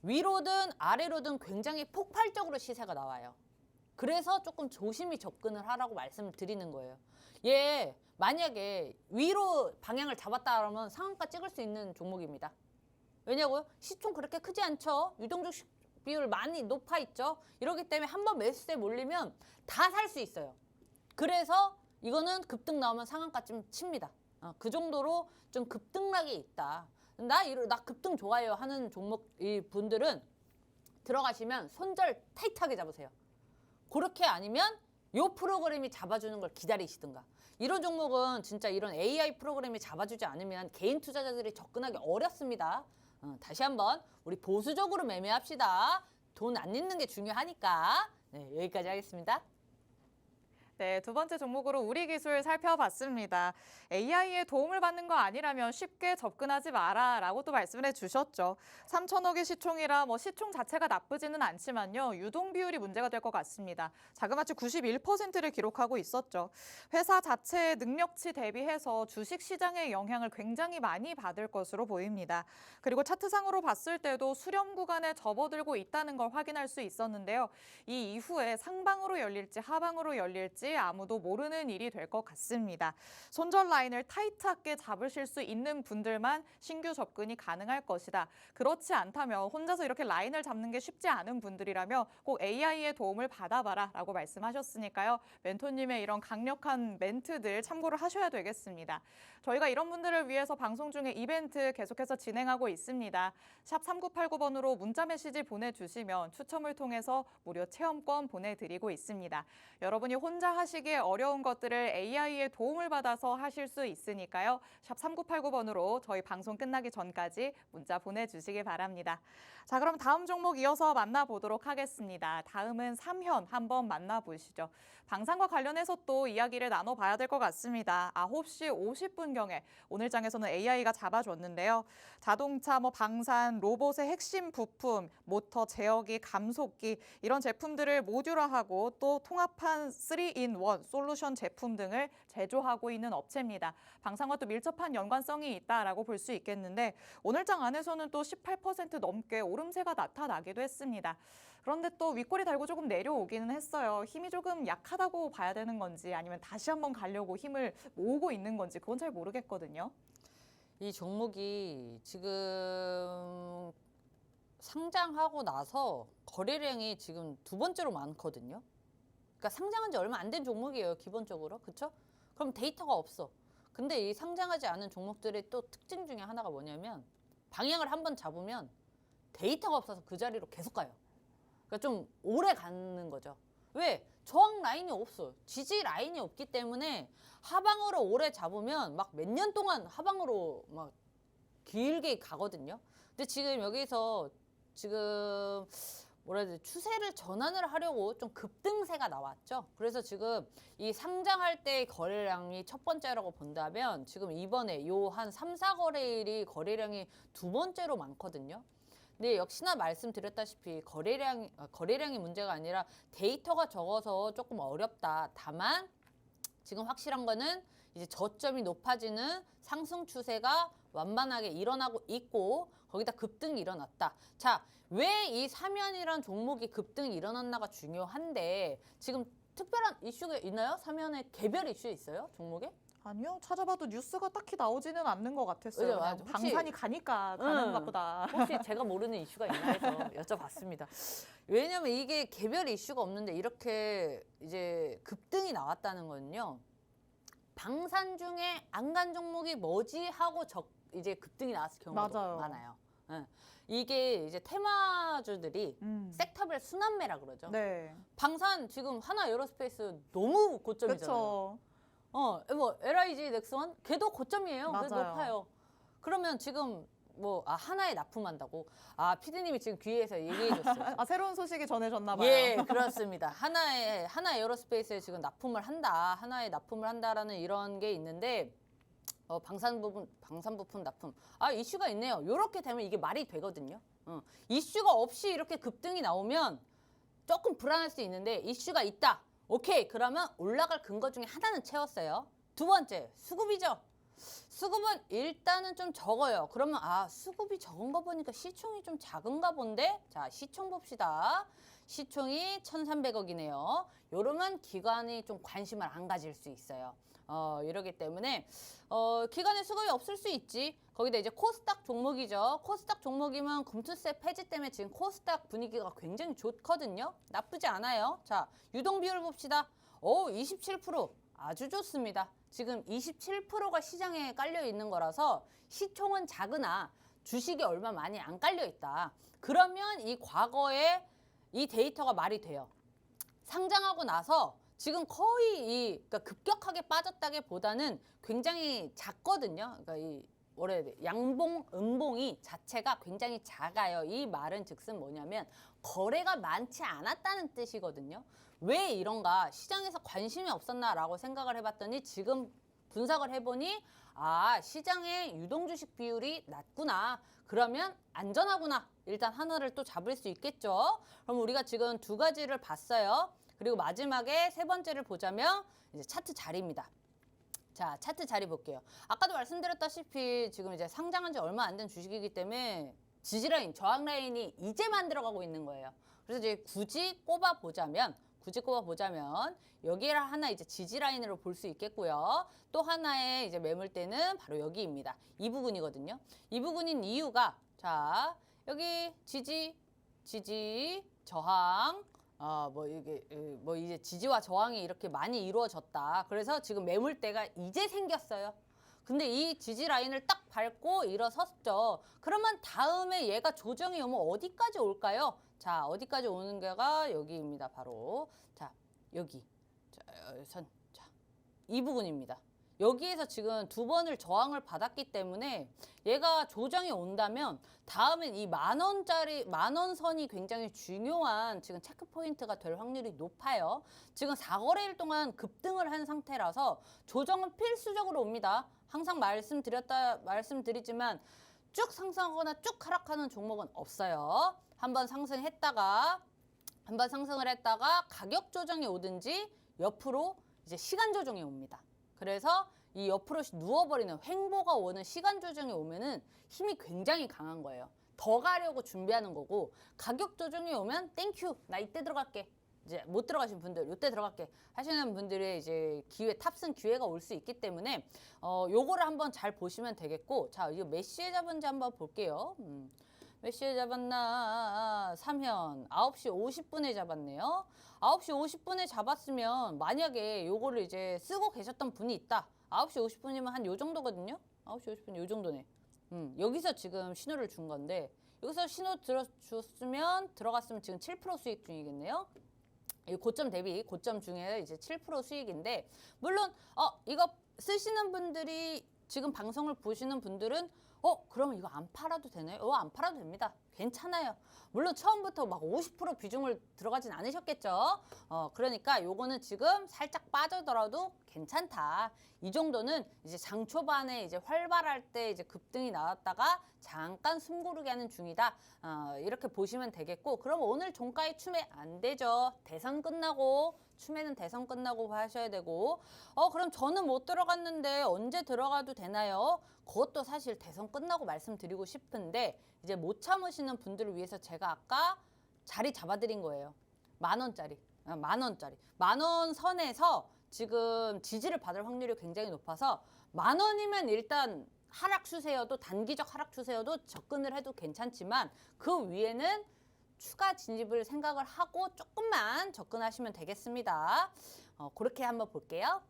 위로든 아래로든 굉장히 폭발적으로 시세가 나와요. 그래서 조금 조심히 접근을 하라고 말씀을 드리는 거예요. 얘 만약에 위로 방향을 잡았다 그러면 상한가 찍을 수 있는 종목입니다. 왜냐고요? 시총 그렇게 크지 않죠. 유동주식 비율 많이 높아 있죠. 이렇기 때문에 한번 매수세 몰리면 다 살 수 있어요. 그래서 이거는 급등 나오면 상한가쯤 칩니다. 그 정도로 좀 급등락이 있다. 나 급등 좋아요 하는 종목 이 분들은 들어가시면 손절 타이트하게 잡으세요. 그렇게 아니면 요 프로그램이 잡아주는 걸 기다리시든가. 이런 종목은 진짜 이런 AI 프로그램이 잡아주지 않으면 개인 투자자들이 접근하기 어렵습니다. 다시 한번 우리 보수적으로 매매합시다. 돈 안 잃는 게 중요하니까. 네, 여기까지 하겠습니다. 네, 두 번째 종목으로 우리 기술 살펴봤습니다. AI의 도움을 받는 거 아니라면 쉽게 접근하지 마라 라고 또 말씀을 해주셨죠. 3천억의 시총이라 시총 자체가 나쁘지는 않지만요. 유동 비율이 문제가 될 것 같습니다. 자그마치 91%를 기록하고 있었죠. 회사 자체의 능력치 대비해서 주식시장의 영향을 굉장히 많이 받을 것으로 보입니다. 그리고 차트상으로 봤을 때도 수렴 구간에 접어들고 있다는 걸 확인할 수 있었는데요. 이 이후에 상방으로 열릴지 하방으로 열릴지 아무도 모르는 일이 될 것 같습니다. 손절 라인을 타이트하게 잡으실 수 있는 분들만 신규 접근이 가능할 것이다. 그렇지 않다면 혼자서 이렇게 라인을 잡는 게 쉽지 않은 분들이라면 꼭 AI의 도움을 받아봐라 라고 말씀하셨으니까요. 멘토님의 이런 강력한 멘트들 참고를 하셔야 되겠습니다. 저희가 이런 분들을 위해서 방송 중에 이벤트 계속해서 진행하고 있습니다. 샵 3989번으로 문자 메시지 보내주시면 추첨을 통해서 무료 체험권 보내드리고 있습니다. 여러분이 혼자 하시기에 어려운 것들을 AI의 도움을 받아서 하실 수 있으니까요. 샵 3989번으로 저희 방송 끝나기 전까지 문자 보내주시기 바랍니다. 자, 그럼 다음 종목 이어서 만나보도록 하겠습니다. 다음은 삼현 한번 만나보시죠. 방산과 관련해서 또 이야기를 나눠봐야 될 것 같습니다. 9시 50분경에 오늘 장에서는 AI가 잡아줬는데요. 자동차, 방산, 로봇의 핵심 부품, 모터 제어기, 감속기 이런 제품들을 모듈화하고 또 통합한 3-in-1 솔루션 제품 등을 제조하고 있는 업체입니다. 방산과 또 밀접한 연관성이 있다라고 볼 수 있겠는데 오늘 장 안에서는 또 18% 넘게 오름세가 나타나기도 했습니다. 그런데 또 윗꼬리 달고 조금 내려오기는 했어요. 힘이 조금 약하다고 봐야 되는 건지 아니면 다시 한번 가려고 힘을 모으고 있는 건지 그건 잘 모르겠거든요. 이 종목이 지금 상장하고 나서 거래량이 지금 두 번째로 많거든요. 그러니까 상장한 지 얼마 안 된 종목이에요, 기본적으로. 그렇죠? 그럼 데이터가 없어. 근데 이 상장하지 않은 종목들의 또 특징 중에 하나가 뭐냐면 방향을 한번 잡으면 데이터가 없어서 그 자리로 계속 가요. 그러니까 좀 오래 가는 거죠. 왜? 저항 라인이 없어. 지지 라인이 없기 때문에 하방으로 오래 잡으면 막 몇 년 동안 하방으로 막 길게 가거든요. 근데 지금 여기서 지금 뭐라 해야 되지? 추세를 전환을 하려고 좀 급등세가 나왔죠. 그래서 지금 이 상장할 때 거래량이 첫 번째라고 본다면 지금 이번에 요 한 3, 4거래일이 거래량이 두 번째로 많거든요. 근데 역시나 말씀드렸다시피 거래량이 문제가 아니라 데이터가 적어서 조금 어렵다. 다만 지금 확실한 거는 이제 저점이 높아지는 상승 추세가 완만하게 일어나고 있고 거기다 급등이 일어났다. 자, 왜 이 사면이란 종목이 급등이 일어났나가 중요한데 지금 특별한 이슈가 있나요? 사면에 개별 이슈 있어요? 종목에? 아니요, 찾아봐도 뉴스가 딱히 나오지는 않는 것 같았어요. 그죠, 그냥 맞아. 혹시- 방산이 가니까 가는가 보다. 혹시 제가 모르는 이슈가 있나 해서 여쭤봤습니다. 왜냐면 이게 개별 이슈가 없는데 이렇게 이제 급등이 나왔다는 거는요. 방산 중에 안 간 종목이 뭐지 하고 이제 급등이 나왔을 경우가 맞아요. 많아요. 예. 이게 이제 테마주들이 섹터별 순환매라 그러죠. 네, 방산 지금 하나 에어로스페이스 너무 고점이잖아요. 그렇죠. 뭐 LIG 넥스원 걔도 고점이에요. 그래서 맞아요. 높아요. 그러면 지금 뭐 하나에 납품한다고 피디님이 지금 귀에서 얘기해줬어요. 아, 새로운 소식이 전해졌나 봐요. 예, 그렇습니다. 하나 에어로스페이스에 지금 납품을 한다. 하나에 납품을 한다라는 이런 게 있는데 방산 부품 납품. 이슈가 있네요. 요렇게 되면 이게 말이 되거든요. 이슈가 없이 이렇게 급등이 나오면 조금 불안할 수 있는데 이슈가 있다. 오케이. 그러면 올라갈 근거 중에 하나는 채웠어요. 두 번째, 수급이죠. 수급은 일단은 좀 적어요. 그러면 수급이 적은 거 보니까 시총이 좀 작은가 본데? 자, 시총 봅시다. 시총이 1,300억이네요. 요러면 기관이 좀 관심을 안 가질 수 있어요. 이러기 때문에 기관의 수급이 없을 수 있지. 거기다 이제 코스닥 종목이죠. 코스닥 종목이면 금투세 폐지 때문에 지금 코스닥 분위기가 굉장히 좋거든요. 나쁘지 않아요. 자, 유동 비율 봅시다. 27%. 아주 좋습니다. 지금 27%가 시장에 깔려 있는 거라서 시총은 작으나 주식이 얼마 많이 안 깔려 있다. 그러면 이 과거에 이 데이터가 말이 돼요. 상장하고 나서 지금 거의 그러니까 급격하게 빠졌다기보다는 굉장히 작거든요. 그러니까 이 올해 음봉이 자체가 굉장히 작아요. 이 말은 즉슨 뭐냐면 거래가 많지 않았다는 뜻이거든요. 왜 이런가? 시장에서 관심이 없었나라고 생각을 해봤더니 지금 분석을 해보니 시장의 유동주식 비율이 낮구나. 그러면 안전하구나. 일단 하나를 또 잡을 수 있겠죠. 그럼 우리가 지금 두 가지를 봤어요. 그리고 마지막에 세 번째를 보자면 이제 차트 자리입니다. 자, 차트 자리 볼게요. 아까도 말씀드렸다시피 지금 이제 상장한 지 얼마 안 된 주식이기 때문에 지지라인, 저항 라인이 이제 만들어가고 있는 거예요. 그래서 이제 굳이 꼽아 보자면 여기를 하나 이제 지지 라인으로 볼 수 있겠고요. 또 하나의 이제 매물대는 바로 여기입니다. 이 부분이거든요. 이 부분인 이유가 자, 여기 지지, 저항, 이제 지지와 저항이 이렇게 많이 이루어졌다. 그래서 지금 매물대가 이제 생겼어요. 근데 이 지지 라인을 딱 밟고 일어섰죠. 그러면 다음에 얘가 조정이 오면 어디까지 올까요? 자, 어디까지 오는 게가 여기입니다. 바로 자, 여기 이 부분입니다. 여기에서 지금 두 번을 저항을 받았기 때문에 얘가 조정이 온다면 다음엔 이 만 원 선이 굉장히 중요한 지금 체크 포인트가 될 확률이 높아요. 지금 4거래일 동안 급등을 한 상태라서 조정은 필수적으로 옵니다. 항상 말씀드리지만 쭉 상승하거나 쭉 하락하는 종목은 없어요. 한번 상승을 했다가 가격 조정이 오든지 옆으로 이제 시간 조정이 옵니다. 그래서 이 옆으로 누워버리는 횡보가 오는 시간 조정이 오면은 힘이 굉장히 강한 거예요. 더 가려고 준비하는 거고 가격 조정이 오면 땡큐 나 이때 들어갈게. 이제 못 들어가신 분들 이때 들어갈게 하시는 분들의 이제 탑승 기회가 올 수 있기 때문에 요거를 한번 잘 보시면 되겠고 자 이거 몇 시에 잡은지 한번 볼게요. 몇 시에 잡았나? 3현 9시 50분에 잡았네요. 9시 50분에 잡았으면 만약에 요거를 이제 쓰고 계셨던 분이 있다. 9시 50분이면 한 요 정도거든요. 9시 50분 요 정도네. 여기서 지금 신호를 준 건데 여기서 신호 들어갔으면 지금 7% 수익 중이겠네요. 이 고점 대비 고점 중에 이제 7% 수익인데 물론 이거 쓰시는 분들이 지금 방송을 보시는 분들은 그러면 이거 안 팔아도 되나요? 안 팔아도 됩니다. 괜찮아요. 물론 처음부터 막 50% 비중을 들어가진 않으셨겠죠. 그러니까 요거는 지금 살짝 빠져더라도 괜찮다. 이 정도는 이제 장 초반에 이제 활발할 때 이제 급등이 나왔다가 잠깐 숨 고르게 하는 중이다. 이렇게 보시면 되겠고, 그럼 오늘 종가에 추매 안 되죠. 대선 끝나고, 추매는 대선 끝나고 하셔야 되고, 그럼 저는 못 들어갔는데 언제 들어가도 되나요? 그것도 사실 대선 끝나고 말씀드리고 싶은데, 이제 못 참으시는 분들을 위해서 제가 아까 자리 잡아드린 거예요. 10,000원짜리. 10,000원짜리. 10,000원 선에서 지금 지지를 받을 확률이 굉장히 높아서 10,000원이면 일단 하락 추세여도, 단기적 하락 추세여도 접근을 해도 괜찮지만, 그 위에는 추가 진입을 생각을 하고 조금만 접근하시면 되겠습니다. 그렇게 한번 볼게요.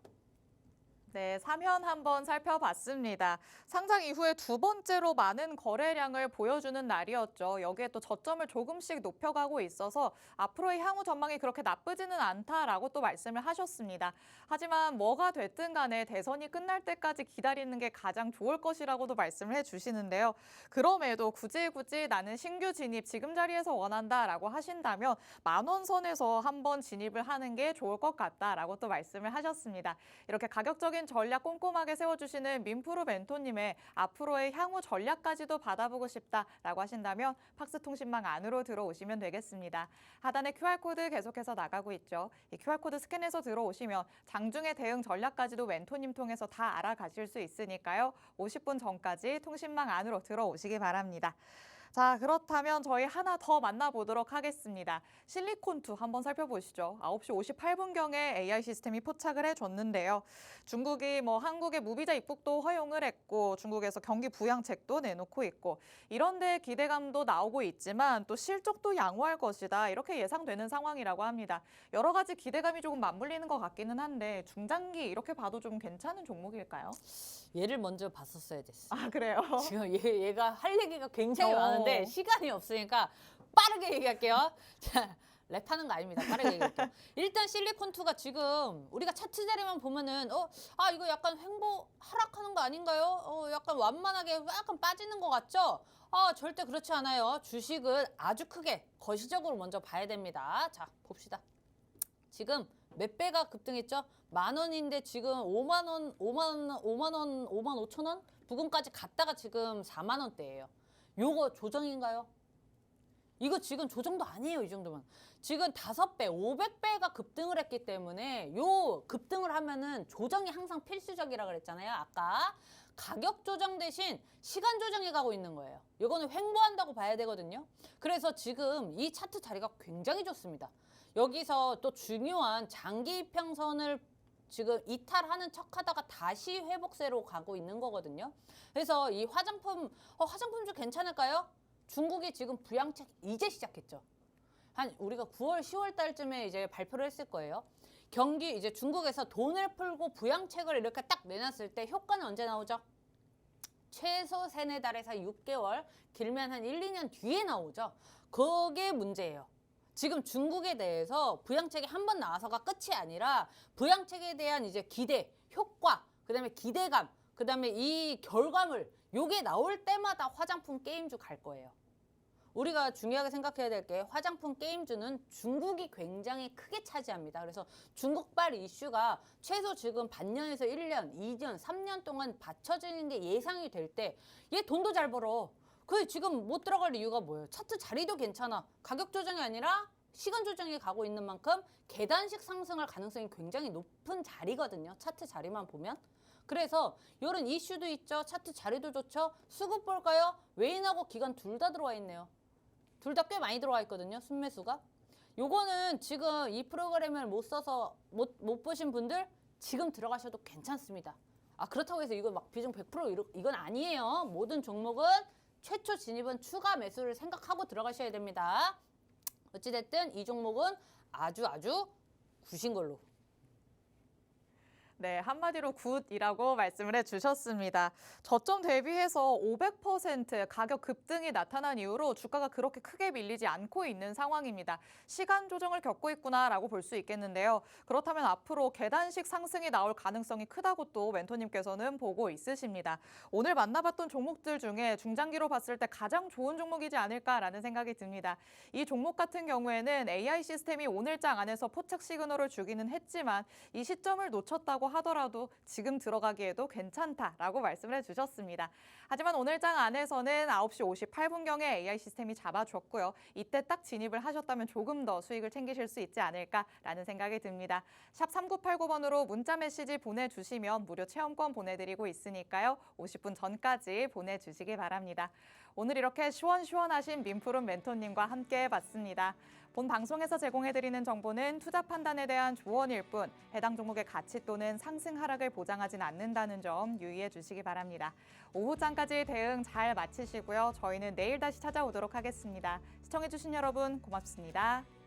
네, 3현 한번 살펴봤습니다. 상장 이후에 두 번째로 많은 거래량을 보여주는 날이었죠. 여기에 또 저점을 조금씩 높여가고 있어서 앞으로의 향후 전망이 그렇게 나쁘지는 않다라고 또 말씀을 하셨습니다. 하지만 뭐가 됐든 간에 대선이 끝날 때까지 기다리는 게 가장 좋을 것이라고도 말씀을 해주시는데요. 그럼에도 굳이 나는 신규 진입 지금 자리에서 원한다라고 하신다면 10,000원 선에서 한번 진입을 하는 게 좋을 것 같다라고 또 말씀을 하셨습니다. 이렇게 가격적인 전략 꼼꼼하게 세워주시는 민프로 멘토님의 앞으로의 향후 전략까지도 받아보고 싶다라고 하신다면 팍스통신망 안으로 들어오시면 되겠습니다. 하단에 QR코드 계속해서 나가고 있죠. 이 QR코드 스캔해서 들어오시면 장중의 대응 전략까지도 멘토님 통해서 다 알아가실 수 있으니까요. 50분 전까지 통신망 안으로 들어오시기 바랍니다. 자, 그렇다면 저희 하나 더 만나보도록 하겠습니다. 실리콘2 한번 살펴보시죠. 9시 58분경에 AI 시스템이 포착을 해줬는데요. 중국이 한국의 무비자 입국도 허용을 했고 중국에서 경기 부양책도 내놓고 있고 이런데 기대감도 나오고 있지만 또 실적도 양호할 것이다. 이렇게 예상되는 상황이라고 합니다. 여러 가지 기대감이 조금 맞물리는 것 같기는 한데 중장기 이렇게 봐도 좀 괜찮은 종목일까요? 얘를 먼저 봤었어야 됐어. 아, 그래요? 지금 얘가 할 얘기가 굉장히 어. 많은데 시간이 없으니까 빠르게 얘기할게요. 자, 랩하는 거 아닙니다. 빠르게 얘기할게요. 일단 실리콘2가 지금 우리가 차트 자리만 보면은 이거 약간 횡보 하락하는 거 아닌가요? 약간 완만하게 약간 빠지는 것 같죠? 절대 그렇지 않아요. 주식은 아주 크게 거시적으로 먼저 봐야 됩니다. 자, 봅시다. 지금 몇 배가 급등했죠? 10,000원인데 지금 5만 5천 원 부근까지 갔다가 지금 4만 원대예요. 요거 조정인가요? 이거 지금 조정도 아니에요. 이 정도면. 지금 5배, 500배가 급등을 했기 때문에 요 급등을 하면은 조정이 항상 필수적이라 그랬잖아요. 아까 가격 조정 대신 시간 조정이 가고 있는 거예요. 이거는 횡보한다고 봐야 되거든요. 그래서 지금 이 차트 자리가 굉장히 좋습니다. 여기서 또 중요한 장기 이평선을 지금 이탈하는 척하다가 다시 회복세로 가고 있는 거거든요. 그래서 이 화장품주 괜찮을까요? 중국이 지금 부양책 이제 시작했죠. 한 우리가 9월, 10월 달쯤에 이제 발표를 했을 거예요. 경기 이제 중국에서 돈을 풀고 부양책을 이렇게 딱 내놨을 때 효과는 언제 나오죠? 최소 3-4달에서 6개월, 길면 한 1-2년 뒤에 나오죠. 그게 문제예요. 지금 중국에 대해서 부양책이 한 번 나와서가 끝이 아니라 부양책에 대한 이제 기대, 효과, 그다음에 기대감, 그다음에 이 결과물 요게 나올 때마다 화장품 게임주 갈 거예요. 우리가 중요하게 생각해야 될 게 화장품 게임주는 중국이 굉장히 크게 차지합니다. 그래서 중국발 이슈가 최소 지금 반년에서 1년, 2년, 3년 동안 받쳐지는 게 예상이 될 때 얘 돈도 잘 벌어. 그 지금 못 들어갈 이유가 뭐예요? 차트 자리도 괜찮아. 가격 조정이 아니라 시간 조정이 가고 있는 만큼 계단식 상승할 가능성이 굉장히 높은 자리거든요. 차트 자리만 보면. 그래서 이런 이슈도 있죠. 차트 자리도 좋죠. 수급 볼까요? 외인하고 기관 둘 다 들어와 있네요. 둘 다 꽤 많이 들어와 있거든요. 순매수가. 요거는 지금 이 프로그램을 못 써서 못 보신 분들 지금 들어가셔도 괜찮습니다. 그렇다고 해서 이거 막 비중 100% 이건 아니에요. 모든 종목은 최초 진입은 추가 매수를 생각하고 들어가셔야 됩니다. 어찌됐든 이 종목은 아주 굿인 걸로. 네, 한마디로 굿이라고 말씀을 해주셨습니다. 저점 대비해서 500% 가격 급등이 나타난 이후로 주가가 그렇게 크게 밀리지 않고 있는 상황입니다. 시간 조정을 겪고 있구나라고 볼 수 있겠는데요. 그렇다면 앞으로 계단식 상승이 나올 가능성이 크다고 또 멘토님께서는 보고 있으십니다. 오늘 만나봤던 종목들 중에 중장기로 봤을 때 가장 좋은 종목이지 않을까라는 생각이 듭니다. 이 종목 같은 경우에는 AI 시스템이 오늘장 안에서 포착 시그널을 주기는 했지만 이 시점을 놓쳤다고 하더라도 지금 들어가기에도 괜찮다라고 말씀을 해주셨습니다. 하지만 오늘장 안에서는 9시 58분경에 AI 시스템이 잡아줬고요. 이때 딱 진입을 하셨다면 조금 더 수익을 챙기실 수 있지 않을까라는 생각이 듭니다. 샵 3989번으로 문자 메시지 보내주시면 무료 체험권 보내드리고 있으니까요. 50분 전까지 보내주시기 바랍니다. 오늘 이렇게 시원시원하신 민푸른 멘토님과 함께 해봤습니다. 본 방송에서 제공해드리는 정보는 투자 판단에 대한 조언일 뿐 해당 종목의 가치 또는 상승 하락을 보장하진 않는다는 점 유의해 주시기 바랍니다. 오후장까지 대응 잘 마치시고요. 저희는 내일 다시 찾아오도록 하겠습니다. 시청해주신 여러분 고맙습니다.